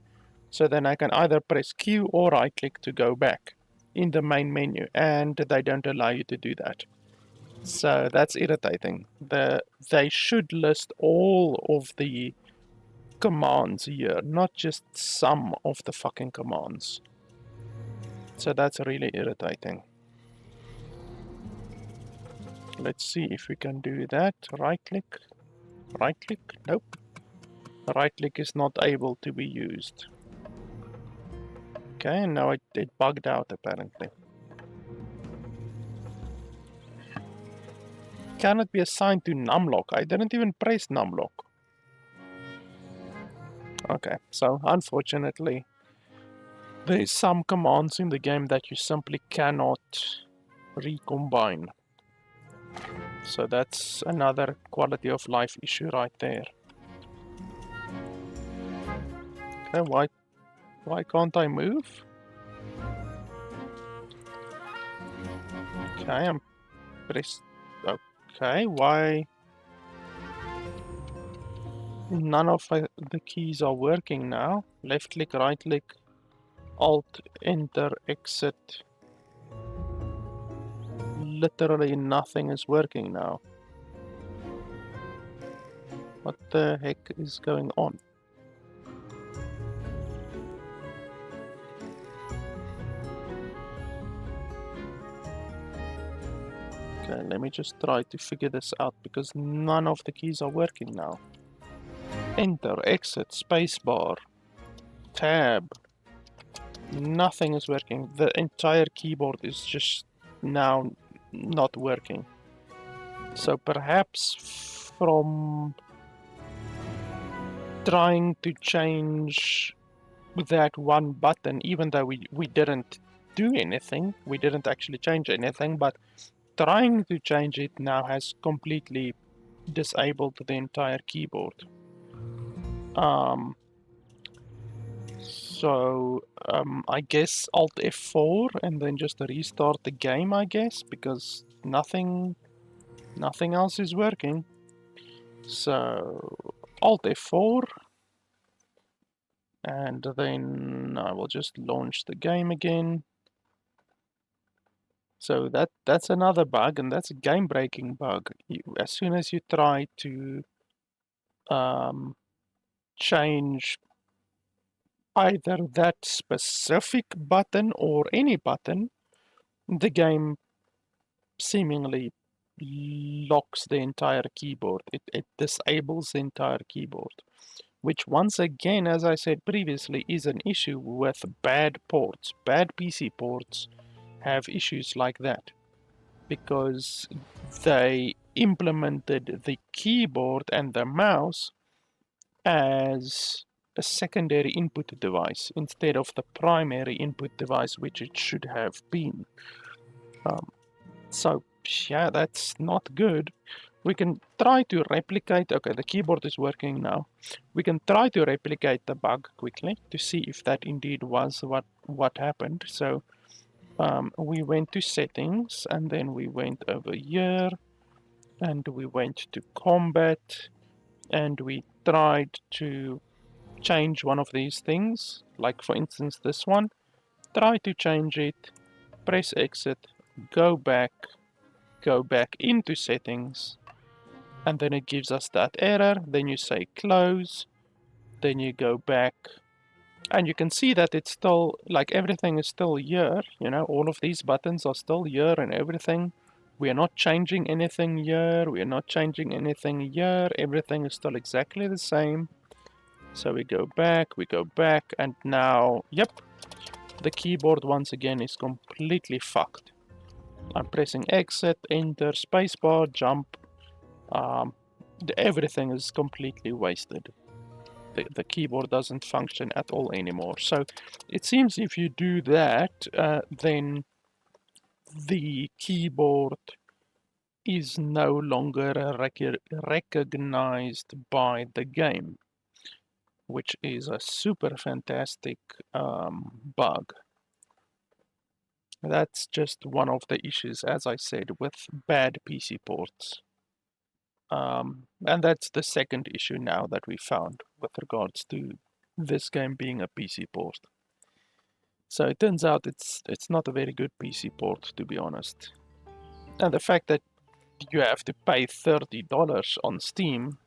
So then I can either press Q or right click to go back in the main menu, and they don't allow you to do that. So that's irritating. They should list all of the commands here, not just some of the fucking commands. So that's really irritating. Let's see if we can do that. Right click. Right click? Nope. Right click is not able to be used. Okay, and now it bugged out apparently. Cannot be assigned to numlock. I didn't even press numlock. Okay, so unfortunately, there's some commands in the game that you simply cannot recombine. So that's another quality of life issue right there. Okay, why can't I move? Okay, I'm pressed. Okay, why? None of the keys are working now. Left click, right click, Alt, Enter, Exit. Literally nothing is working now. What the heck is going on? Okay, let me just try to figure this out because none of the keys are working now. Enter, Exit, Spacebar, Tab. Nothing is working. The entire keyboard is just now not working. So perhaps from trying to change that one button, even though we didn't do anything, we didn't actually change anything, but trying to change it now has completely disabled the entire keyboard. I guess Alt F4 and then just restart the game, I guess, because nothing else is working. So Alt F4 and then I will just launch the game again. So that's another bug, and that's a game-breaking bug. As soon as you try to change either that specific button or any button, the game seemingly locks the entire keyboard. It disables the entire keyboard, which once again, as I said previously, is an issue with bad ports. Bad PC ports have issues like that because they implemented the keyboard and the mouse as a secondary input device instead of the primary input device, which it should have been. So yeah, that's not good. We can try to replicate. Okay, the keyboard is working now. We can try to replicate the bug quickly to see if that indeed was what happened. So we went to settings and then we went over here and we went to combat and we tried to change one of these things, like for instance this one. Try to change it, press exit, go back into settings, and then it gives us that error. Then you say close, then you go back, and you can see that it's still, like, everything is still here, you know, all of these buttons are still here and everything. We are not changing anything here, we are not changing anything here, everything is still exactly the same. So we go back, and now, yep, the keyboard once again is completely fucked. I'm pressing exit, enter, spacebar, jump. Everything is completely wasted. The keyboard doesn't function at all anymore. So it seems if you do that, then the keyboard is no longer recognized by the game, which is a super fantastic bug. That's just one of the issues, as I said, with bad PC ports. And that's the second issue now that we found with regards to this game being a PC port. So it turns out it's not a very good PC port, to be honest. And the fact that you have to pay $30 on Steam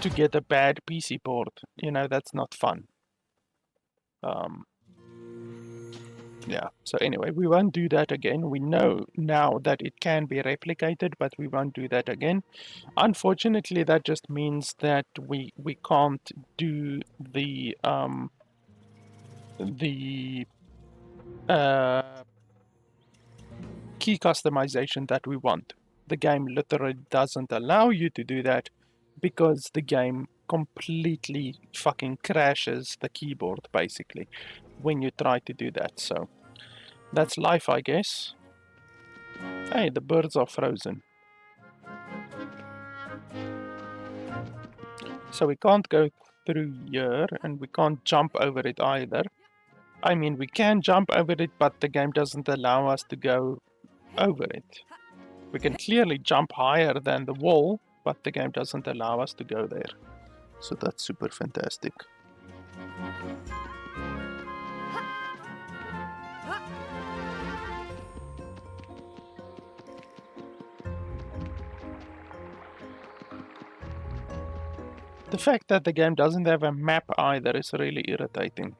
to get a bad PC port, you know, that's not fun. Yeah, so anyway, we won't do that again. We know now that it can be replicated, but we won't do that again. Unfortunately, that just means that we can't do the key customization that we want. The game literally doesn't allow you to do that because the game completely fucking crashes the keyboard, basically, when you try to do that. So that's life, I guess. Hey, the birds are frozen. So we can't go through here, and we can't jump over it either. I mean, we can jump over it, but the game doesn't allow us to go over it. We can clearly jump higher than the wall, but the game doesn't allow us to go there. So that's super fantastic. The fact that the game doesn't have a map either is really irritating.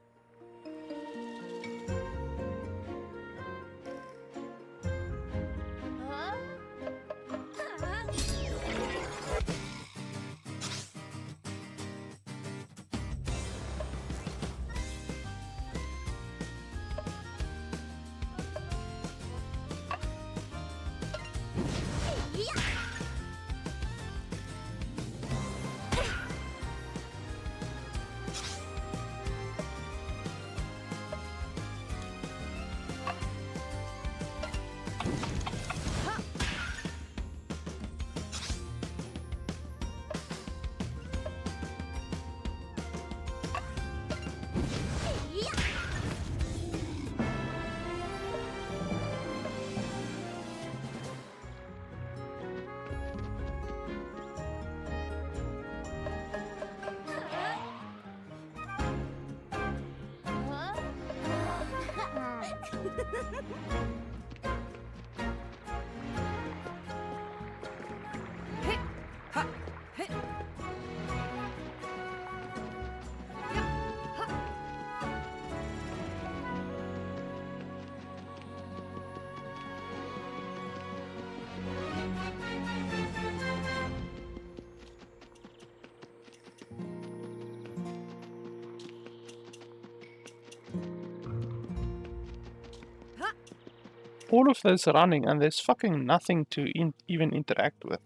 All of this running and there's fucking nothing to even interact with.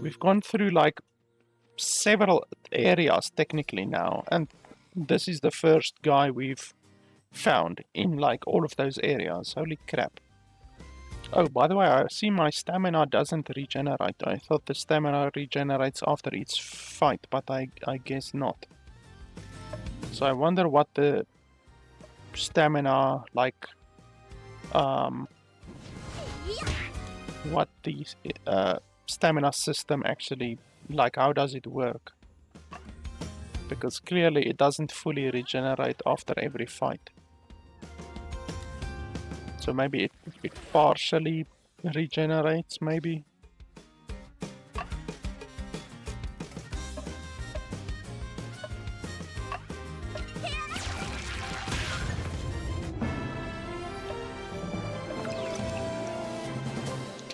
We've gone through like several areas technically now, and this is the first guy we've found in like all of those areas. Holy crap. Oh, by the way, I see my stamina doesn't regenerate. I thought the stamina regenerates after each fight, but I guess not. So I wonder what the stamina, like, what the stamina system actually, like, how does it work? Because clearly it doesn't fully regenerate after every fight. So maybe it partially regenerates, maybe?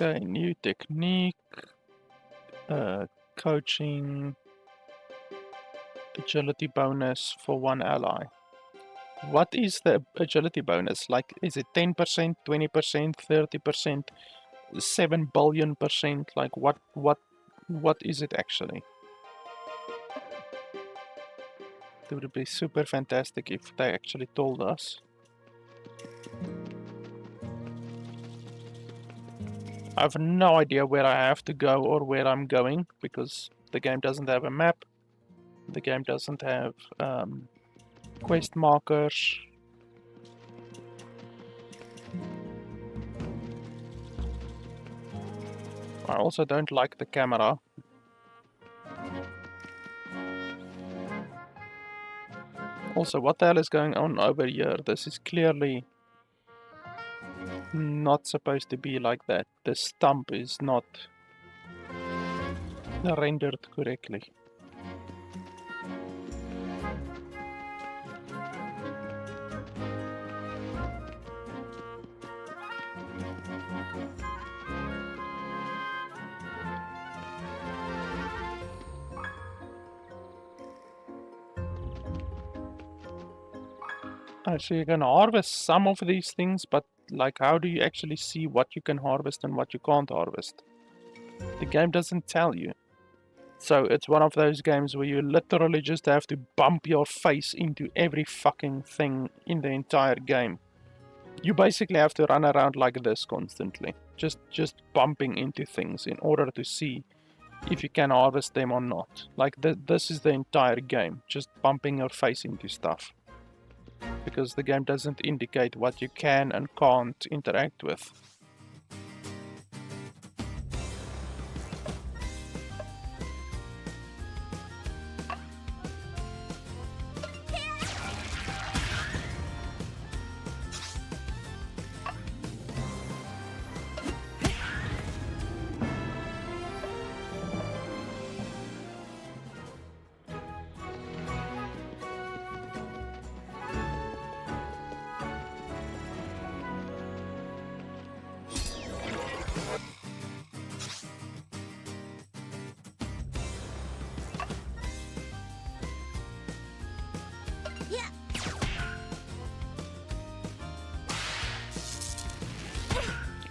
Okay, new technique, coaching, agility bonus for one ally. What is the agility bonus? Like, is it 10%, 20%, 30%, 7 billion%? Like, what is it actually? It would be super fantastic if they actually told us. I have no idea where I have to go or where I'm going because the game doesn't have a map. The game doesn't have quest markers. I also don't like the camera. Also, what the hell is going on over here? This is clearly not supposed to be like that. The stump is not rendered correctly. So you can harvest some of these things, but like, how do you actually see what you can harvest and what you can't harvest? The game doesn't tell you. So it's one of those games where you literally just have to bump your face into every fucking thing in the entire game. You basically have to run around like this constantly, just bumping into things in order to see if you can harvest them or not. Like this is the entire game, just bumping your face into stuff. Because the game doesn't indicate what you can and can't interact with.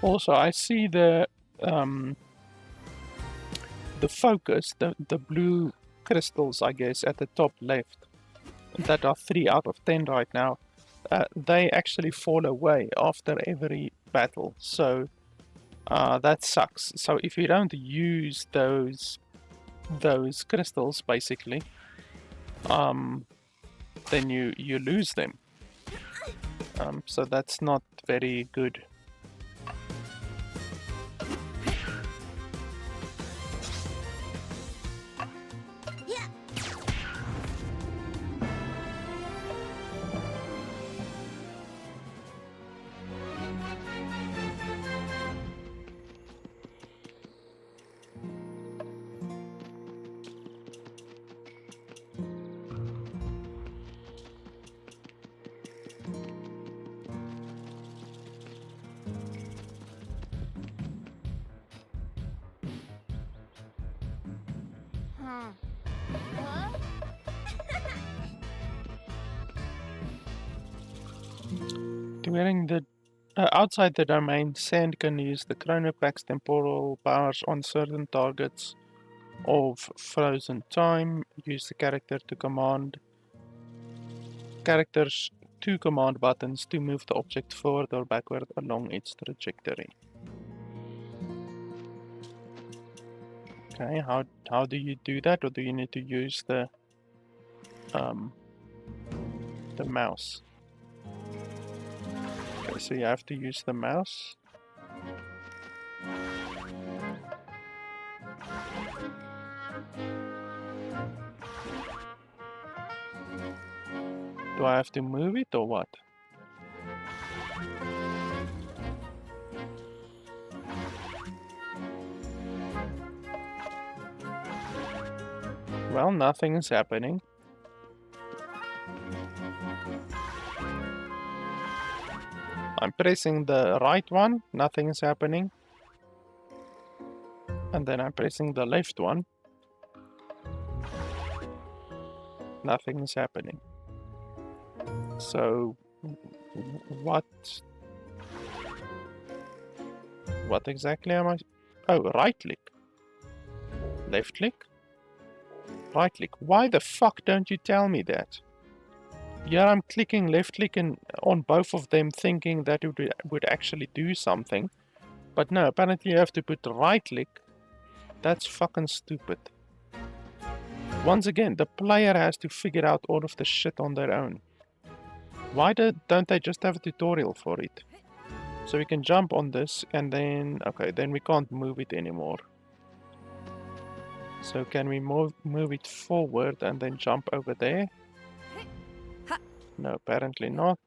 Also, I see the focus, the blue crystals, I guess, at the top left, that are 3 out of 10 right now. They actually fall away after every battle, so that sucks. So if you don't use those crystals, basically, then you lose them. So that's not very good. During the outside the domain, Sand can use the Chronopack's temporal powers on certain targets of frozen time. Use the characters to command buttons to move the object forward or backward along its trajectory. Okay, how do you do that, or do you need to use the mouse? Okay, so you have to use the mouse. Do I have to move it or what? Well, nothing is happening. I'm pressing the right one, nothing is happening. And then I'm pressing the left one. Nothing is happening. So, what exactly am I? Oh, right click. Left click. Right click. Why the fuck don't you tell me that? Yeah, I'm clicking left click on both of them thinking that it would actually do something. But no, apparently you have to put right click. That's fucking stupid. Once again, the player has to figure out all of the shit on their own. Why don't they just have a tutorial for it? So we can jump on this and then... Okay, then we can't move it anymore. So can we move it forward and then jump over there? No, apparently not.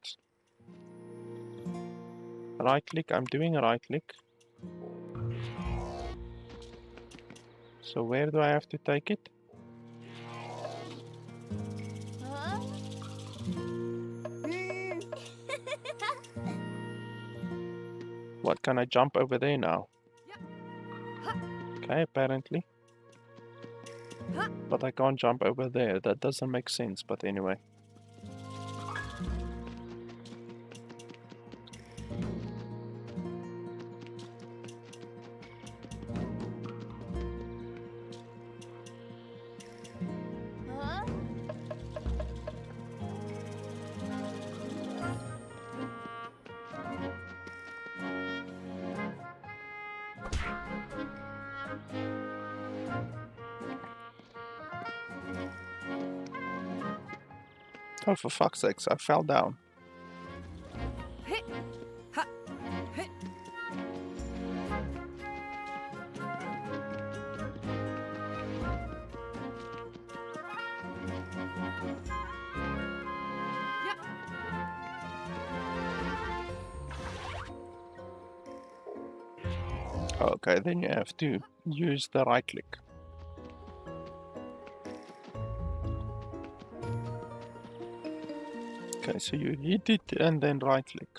Right click, I'm doing a right click. So where do I have to take it? What, can I jump over there now? Okay, apparently. But I can't jump over there. That doesn't make sense, but anyway. Oh, for fuck's sakes, I fell down. Okay, then you have to use the right click. Okay, so you hit it and then right click.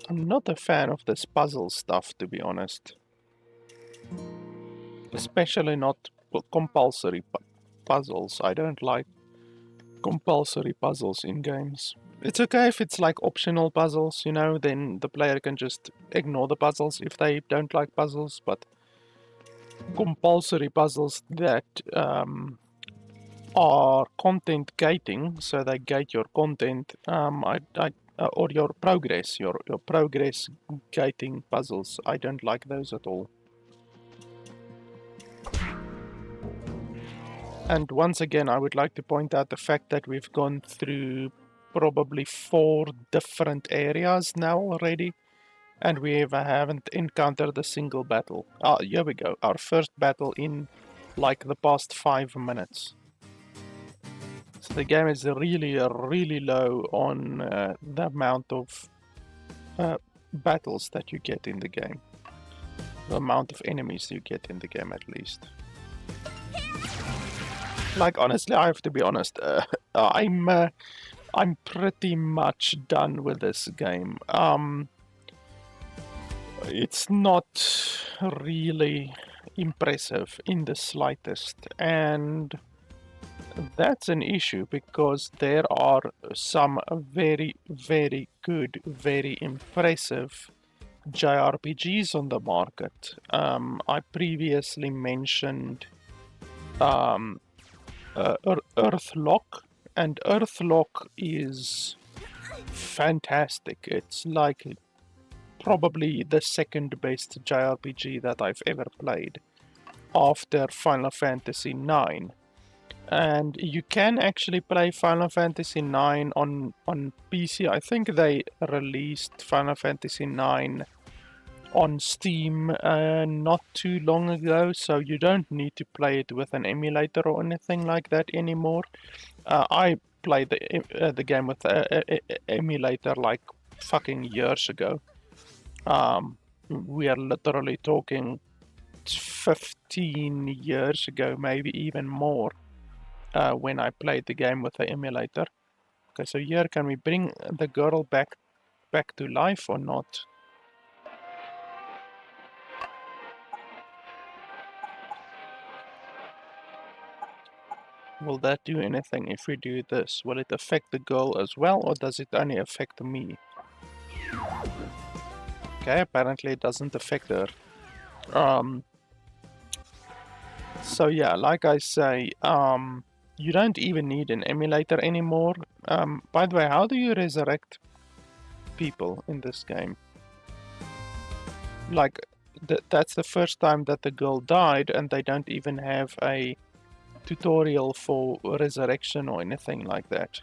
I'm not a fan of this puzzle stuff, to be honest. Especially not compulsory puzzles. I don't like compulsory puzzles in games. It's okay if it's like optional puzzles, you know, then the player can just ignore the puzzles if they don't like puzzles, but compulsory puzzles that are content gating, so they gate your content, or your progress gating puzzles. I don't like those at all. And once again, I would like to point out the fact that we've gone through probably 4 different areas now already, and we haven't encountered a single battle. Ah, here we go. Our first battle in like the past 5 minutes. So the game is really low on the amount of battles that you get in the game. The amount of enemies you get in the game, at least. Like, honestly, I have to be honest. I'm pretty much done with this game. It's not really impressive in the slightest, and that's an issue because there are some very good, very impressive JRPGs on the market. I previously mentioned Earthlock, and Earthlock is fantastic. It's like probably the second best JRPG that I've ever played after Final Fantasy IX. And you can actually play Final Fantasy IX on PC. I think they released Final Fantasy IX on Steam not too long ago, so you don't need to play it with an emulator or anything like that anymore. I played the game with an emulator like fucking years ago. We are literally talking 15 years ago, maybe even more, when I played the game with the emulator. Okay, so here, can we bring the girl back to life or not? Will that do anything if we do this? Will it affect the girl as well, or does it only affect me? Okay, apparently it doesn't affect her. So yeah, like I say, you don't even need an emulator anymore. By the way, how do you resurrect people in this game? Like, that's the first time that the girl died, and they don't even have a tutorial for resurrection or anything like that.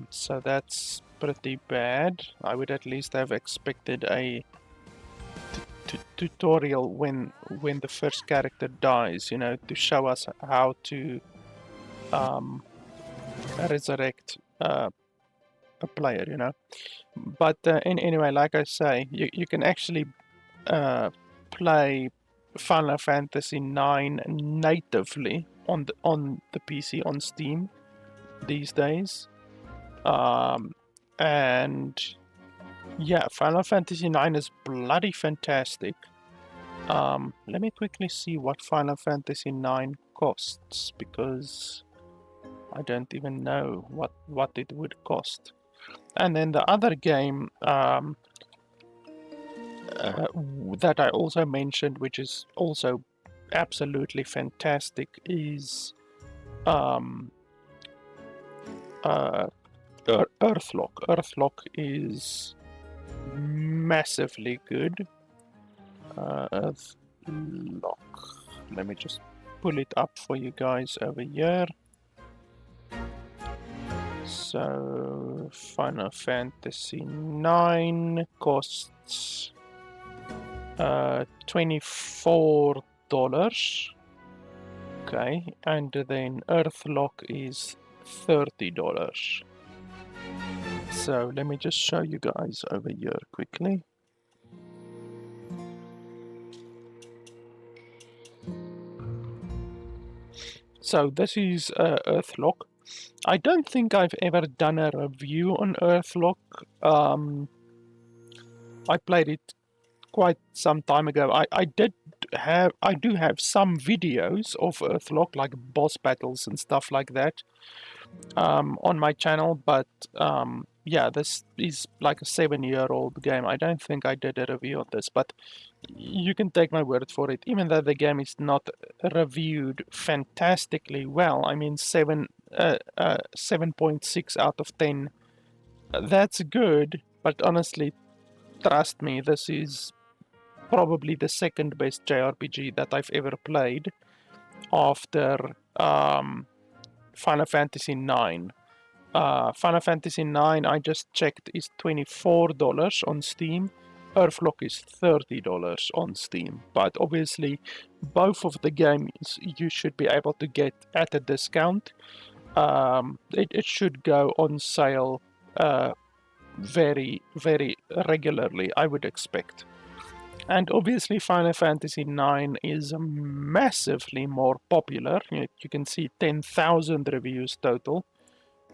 So that's pretty bad. I would at least have expected a tutorial when the first character dies, you know, to show us how to resurrect a player, you know. But anyway, like I say, you can actually play Final Fantasy IX natively on the PC on Steam these days. And yeah, Final Fantasy IX is bloody fantastic. Let me quickly see what Final Fantasy IX costs, because I don't even know what it would cost. And then the other game that I also mentioned, which is also absolutely fantastic, is Earthlock. Earthlock is massively good. Earthlock. Let me just pull it up for you guys over here. So, Final Fantasy IX costs $24. Okay, and then Earthlock is $30. So let me just show you guys over here quickly. So this is Earthlock. I don't think I've ever done a review on Earthlock. I played it quite some time ago. I do have some videos of Earthlock, like boss battles and stuff like that, on my channel, but yeah, this is like a 7-year-old game. I don't think I did a review on this, but you can take my word for it. Even though the game is not reviewed fantastically well, I mean 7.6 out of 10. That's good, but honestly, trust me, this is probably the second best JRPG that I've ever played after Final Fantasy IX. Final Fantasy IX, I just checked, is $24 on Steam. Earthlock is $30 on Steam. But obviously, both of the games you should be able to get at a discount. It should go on sale very, very regularly, I would expect. And obviously Final Fantasy IX is massively more popular. You can see 10,000 reviews total,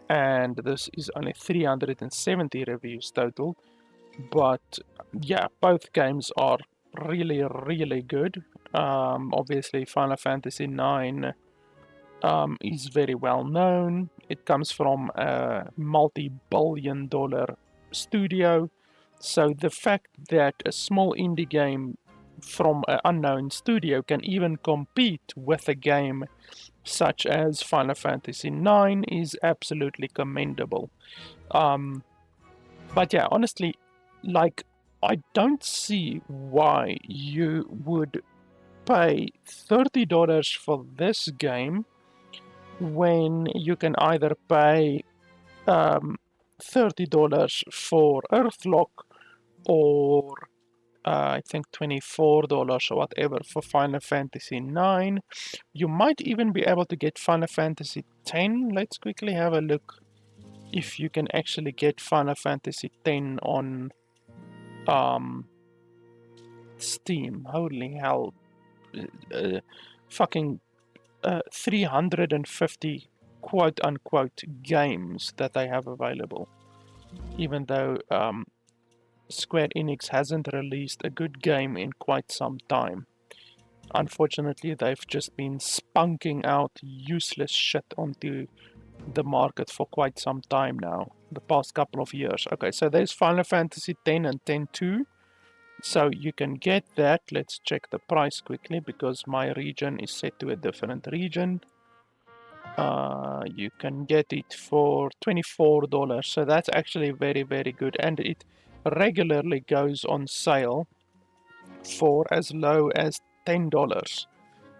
and this is only 370 reviews total. But yeah, both games are really, really good. Obviously Final Fantasy IX is very well known. It comes from a multi-billion-dollar studio. So the fact that a small indie game from an unknown studio can even compete with a game such as Final Fantasy IX is absolutely commendable. But yeah, honestly, like, I don't see why you would pay $30 for this game when you can either pay $30 for Earthlock or I think $24 or whatever for Final Fantasy IX. You might even be able to get Final Fantasy X. Let's quickly have a look if you can actually get Final Fantasy X on Steam. Holy hell. Fucking 350 quote-unquote games that they have available. Even though Square Enix hasn't released a good game in quite some time. Unfortunately, they've just been spunking out useless shit onto the market for quite some time now, the past couple of years. Okay, so there's Final Fantasy X and X-2. So you can get that. Let's check the price quickly because my region is set to a different region. You can get it for $24. So that's actually very, very good. And it regularly goes on sale for as low as $10.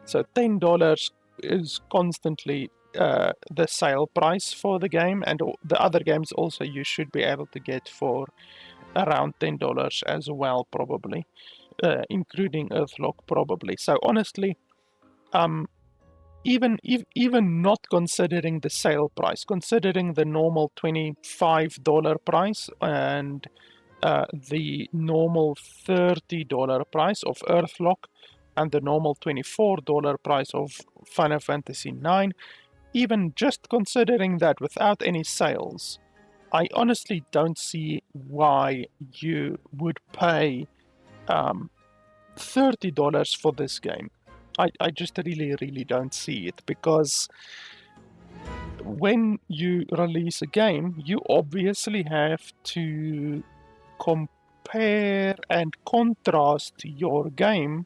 So $10 is constantly the sale price for the game, and the other games also you should be able to get for around $10 as well, probably, including Earthlock, probably. So honestly, even not considering the sale price, considering the normal $25 price and the normal $30 price of Earthlock and the normal $24 price of Final Fantasy IX, even just considering that without any sales, I honestly don't see why you would pay $30 for this game. I just really, really don't see it, because when you release a game, you obviously have to compare and contrast your game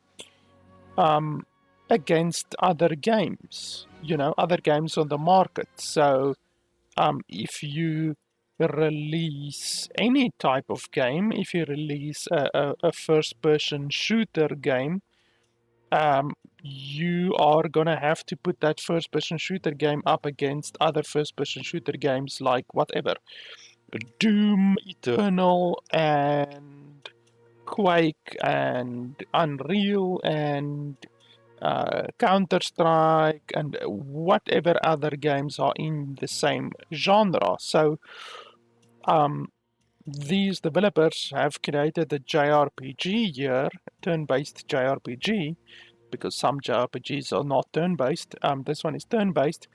against other games, other games on the market. So if you release any type of game, if you release a first-person shooter game, you are gonna have to put that first-person shooter game up against other first-person shooter games like whatever, Doom Eternal and Quake and Unreal and Counter-Strike and whatever other games are in the same genre. So these developers have created a JRPG here, turn-based JRPG, because some JRPGs are not turn-based. This one is turn-based,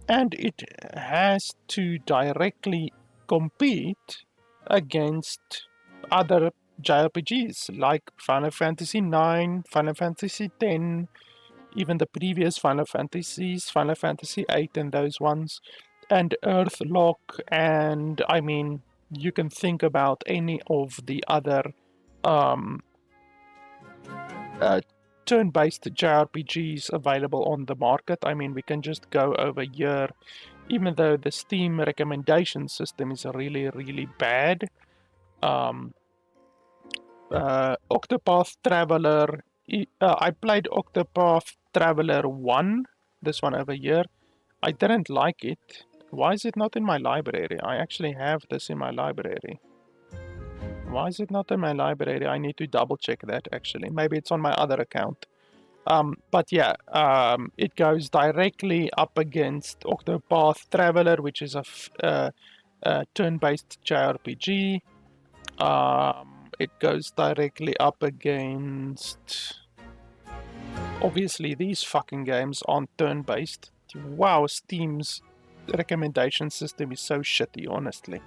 and it has to directly compete against other JRPGs like Final Fantasy 9, Final Fantasy 10, even the previous Final Fantasies, Final Fantasy 8 and those ones, and Earthlock, and I mean, you can think about any of the other um, uh, turn-based JRPGs available on the market. I mean, we can just go over here, even though the Steam recommendation system is really, really bad. Octopath Traveler, I played Octopath Traveler 1, this one over here. I didn't like it. Why is it not in my library? I actually have this in my library. Why is it not in my library? I need to double check that actually. Maybe it's on my other account. But yeah, it goes directly up against Octopath Traveler, which is a turn-based JRPG. It goes directly up against... Obviously, these fucking games aren't turn-based. Wow, Steam's recommendation system is so shitty, honestly.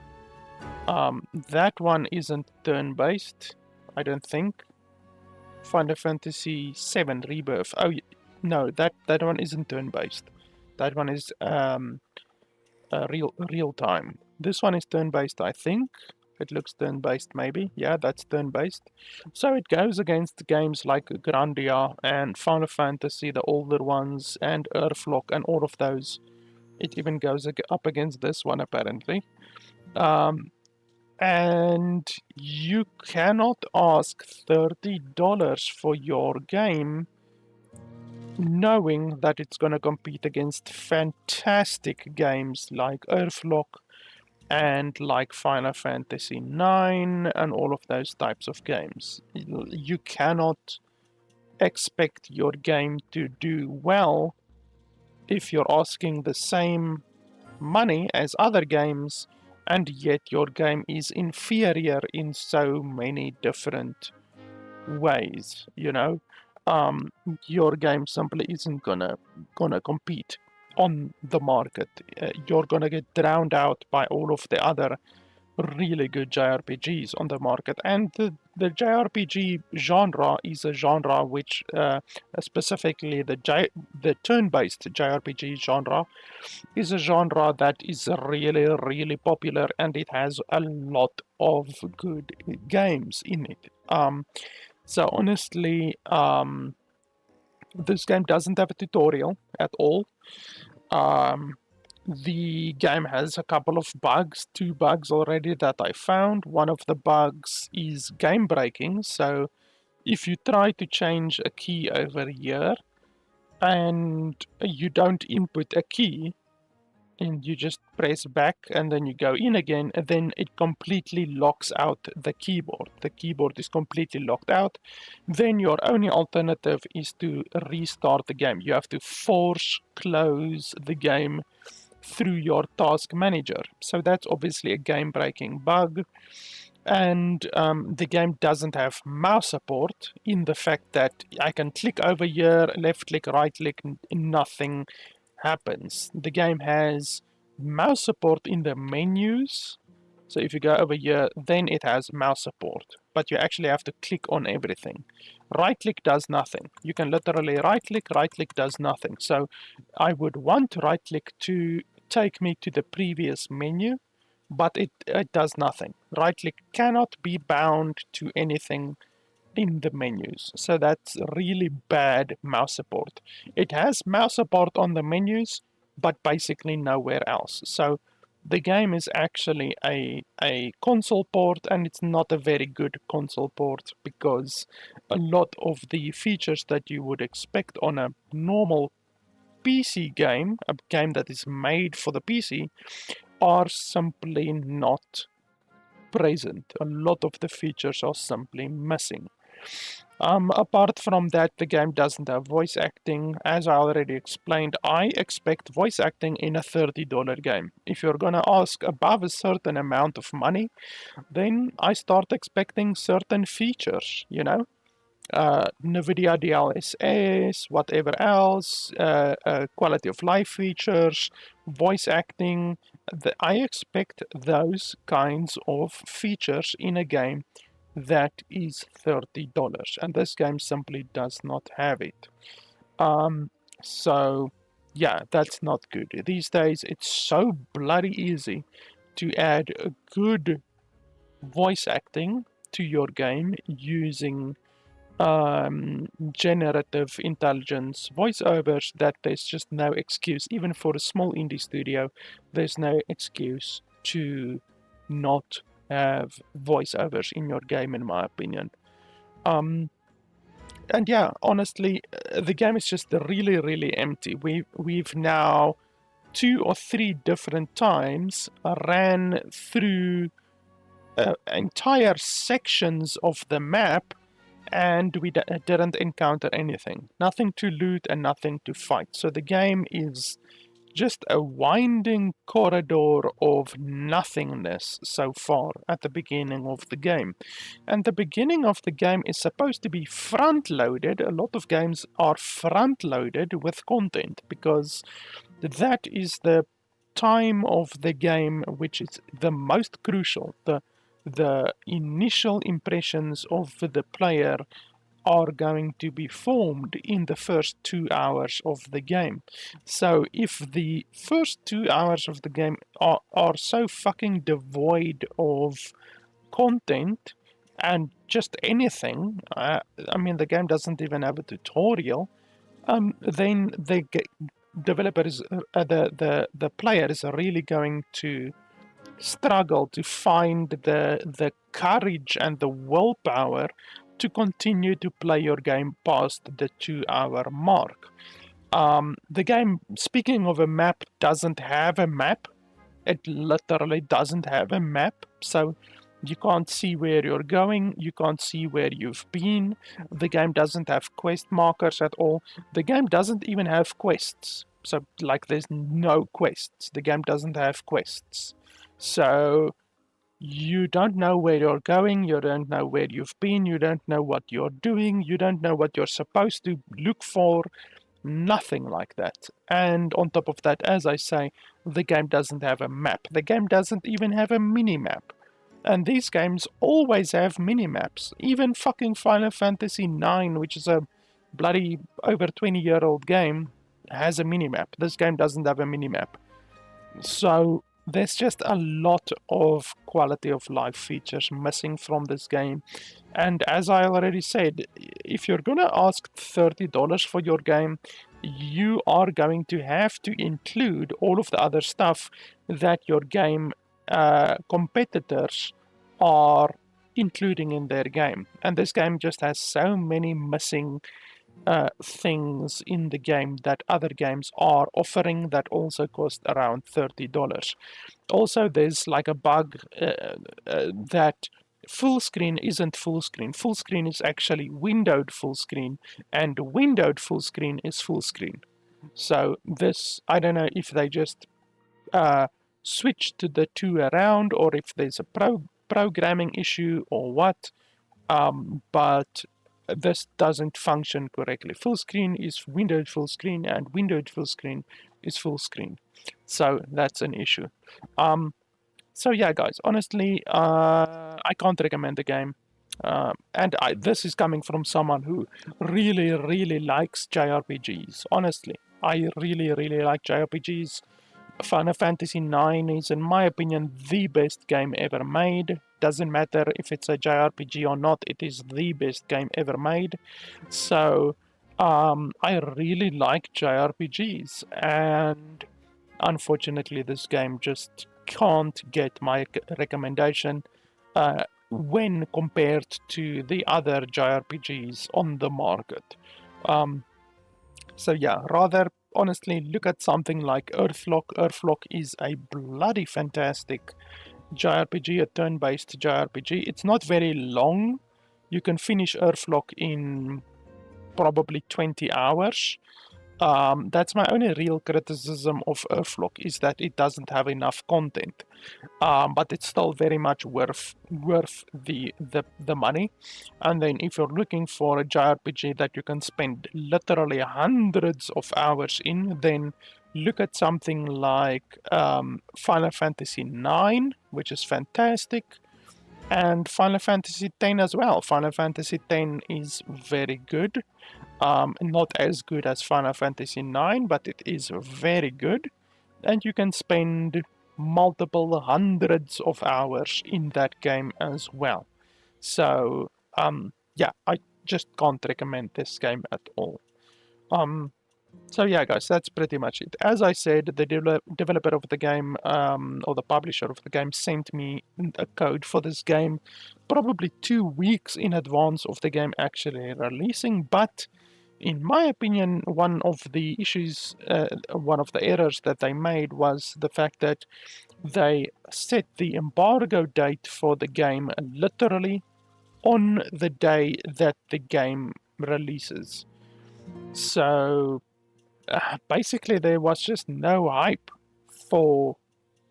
That one isn't turn-based, I don't think. Final Fantasy VII Rebirth. Oh, no, that one isn't turn-based. That one is real time. This one is turn-based, I think. It looks turn-based, maybe. Yeah, that's turn-based. So it goes against games like Grandia and Final Fantasy, the older ones, and Earthlock, and all of those. It even goes up against this one, apparently. And you cannot ask $30 for your game knowing that it's going to compete against fantastic games like Earthlock and like Final Fantasy 9 and all of those types of games. You cannot expect your game to do well if you're asking the same money as other games and yet your game is inferior in so many different ways, you know. Your game simply isn't gonna compete on the market. You're gonna get drowned out by all of the other really good JRPGs on the market, and the JRPG genre is a genre which specifically the turn-based JRPG genre is a genre that is really popular, and it has a lot of good games in it. So honestly, this game doesn't have a tutorial at all. The game has a couple of bugs, 2 bugs already that I found. One of the bugs is game breaking, so if you try to change a key over here and you don't input a key, and you just press back and then you go in again, and then it completely locks out the keyboard. The keyboard is completely locked out. Then your only alternative is to restart the game. You have to force close the game through your task manager. So that's obviously a game-breaking bug. And the game doesn't have mouse support in the fact that I can click over here, left click, right click, nothing happens. The game has mouse support in the menus. So if you go over here, then it has mouse support, but you actually have to click on everything. Right click does nothing. You can literally right click does nothing. So I would want right click to take me to the previous menu, but it does nothing. Right click cannot be bound to anything in the menus. So that's really bad mouse support. It has mouse support on the menus, but basically nowhere else. So the game is actually a console port, and it's not a very good console port because a lot of the features that you would expect on a normal PC game, a game that is made for the PC, are simply not present. A lot of the features are simply missing. Apart from that, the game doesn't have voice acting. As I already explained, I expect voice acting in a $30 game. If you're gonna ask above a certain amount of money, then I start expecting certain features, you know? Nvidia DLSS, whatever else, quality of life features, voice acting. I expect those kinds of features in a game that is $30, and this game simply does not have it. So yeah, that's not good. These days it's so bloody easy to add a good voice acting to your game using generative intelligence voiceovers that there's just no excuse. Even for a small indie studio, there's no excuse to not have voiceovers in your game, in my opinion. And yeah, honestly, the game is just really, really empty. We've now 2 or 3 different times ran through entire sections of the map, and we didn't encounter anything. Nothing to loot and nothing to fight. So the game is just a winding corridor of nothingness so far at the beginning of the game. And the beginning of the game is supposed to be front-loaded. A lot of games are front-loaded with content because that is the time of the game which is the most crucial. The initial impressions of the player are going to be formed in the first 2 hours of the game. So if the first 2 hours of the game are so fucking devoid of content and just anything, I mean, the game doesn't even have a tutorial, then the developers, the player is really going to struggle to find the courage and the willpower to continue to play your game past the 2 hour mark. The game, speaking of a map, doesn't have a map. It literally doesn't have a map, so you can't see where you're going, you can't see where you've been. The game doesn't have quest markers at all. The game doesn't even have quests. So, like, there's no quests. The game doesn't have quests. So, you don't know where you're going, you don't know where you've been, you don't know what you're doing, you don't know what you're supposed to look for, nothing like that. And on top of that, as I say, the game doesn't have a map. The game doesn't even have a mini-map. And these games always have mini-maps. Even fucking Final Fantasy IX, which is a bloody over 20-year-old game, has a mini-map. This game doesn't have a mini-map. So there's just a lot of quality of life features missing from this game. And as I already said, if you're gonna ask $30 for your game, you are going to have to include all of the other stuff that your game competitors are including in their game. And this game just has so many missing things in the game that other games are offering that also cost around $30. Also, there's like a bug that full screen isn't full screen. Full screen is actually windowed full screen, and windowed full screen is full screen. So this, I don't know if they just switched the two around or if there's a programming issue or what, but this doesn't function correctly. Full screen is windowed full screen, and windowed full screen is full screen. So that's an issue. So yeah, guys, honestly, I can't recommend the game. And this is coming from someone who really, really likes JRPGs. Honestly, I really, really like JRPGs. Final Fantasy IX is, in my opinion, the best game ever made. Doesn't matter if it's a JRPG or not, it is the best game ever made. So, I really like JRPGs, and unfortunately, this game just can't get my recommendation when compared to the other JRPGs on the market. So yeah, rather honestly look at something like Earthlock. Earthlock is a bloody fantastic JRPG, a turn-based JRPG. It's not very long. You can finish Earthlock in probably 20 hours. That's my only real criticism of Earthlock, is that it doesn't have enough content. But it's still very much worth the money. And then if you're looking for a JRPG that you can spend literally hundreds of hours in, then look at something like Final Fantasy IX, which is fantastic, and Final Fantasy X as well. Final Fantasy X is very good. Not as good as Final Fantasy IX, but it is very good. And you can spend multiple hundreds of hours in that game as well. So, yeah, I just can't recommend this game at all. So yeah, guys, that's pretty much it. As I said, the developer of the game, or the publisher of the game, sent me a code for this game probably 2 weeks in advance of the game actually releasing, but in my opinion, one of the issues, one of the errors that they made was the fact that they set the embargo date for the game literally on the day that the game releases. So basically there was just no hype for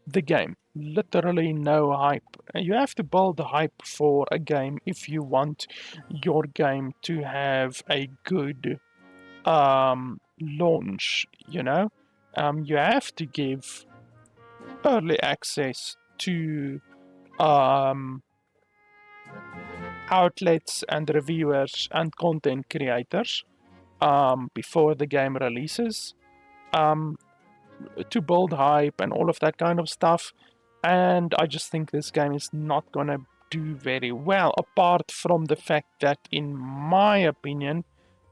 the game. Literally no hype. You have to build hype for a game if you want your game to have a good launch, you know. You have to give early access to outlets and reviewers and content creators before the game releases, to build hype and all of that kind of stuff. And I just think this game is not gonna do very well, apart from the fact that, in my opinion,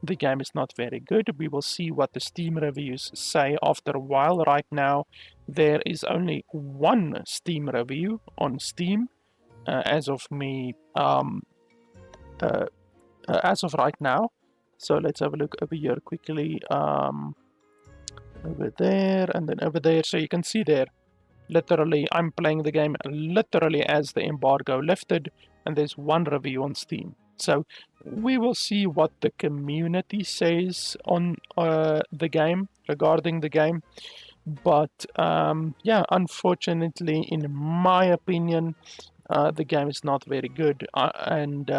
the game is not very good. We will see what the Steam reviews say after a while. Right now, there is only one Steam review on Steam as of me, as of right now. So let's have a look over here quickly. Over there and then over there. So you can see there, literally, I'm playing the game literally as the embargo lifted, and there's one review on Steam. So we will see what the community says on the game, regarding the game. But yeah, unfortunately, in my opinion, the game is not very good. And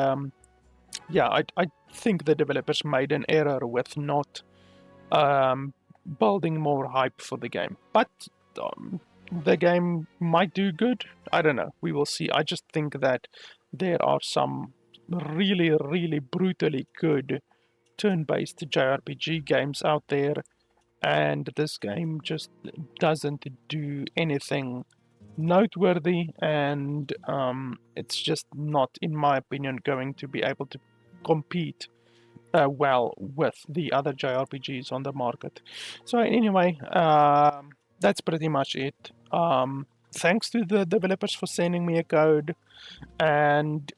yeah, I think the developers made an error with not building more hype for the game. But the game might do good. I don't know. We will see. I just think that there are some really, really brutally good turn-based JRPG games out there, and this game just doesn't do anything noteworthy, and it's just not, in my opinion, going to be able to compete well with the other JRPGs on the market. So anyway, that's pretty much it. Thanks to the developers for sending me a code, and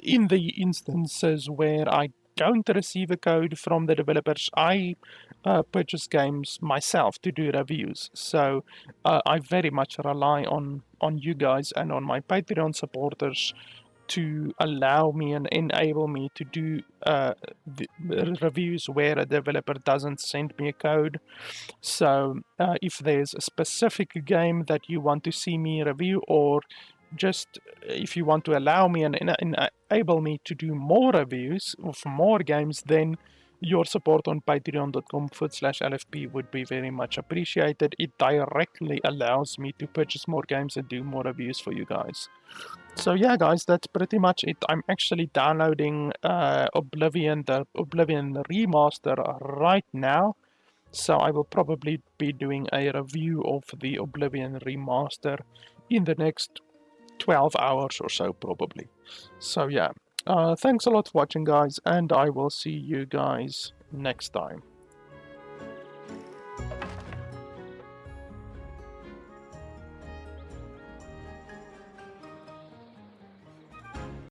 in the instances where I don't receive a code from the developers, I purchase games myself to do reviews. So I very much rely on you guys and on my Patreon supporters to allow me and enable me to do the reviews where a developer doesn't send me a code. So if there's a specific game that you want to see me review, or just if you want to allow me and enable me to do more reviews of more games, then your support on patreon.com/LFP would be very much appreciated. It directly allows me to purchase more games and do more reviews for you guys. So yeah, guys, that's pretty much it. I'm actually downloading Oblivion, the Oblivion remaster right now. So I will probably be doing a review of the Oblivion remaster in the next 12 hours or so, probably. So yeah, thanks a lot for watching, guys, and I will see you guys next time.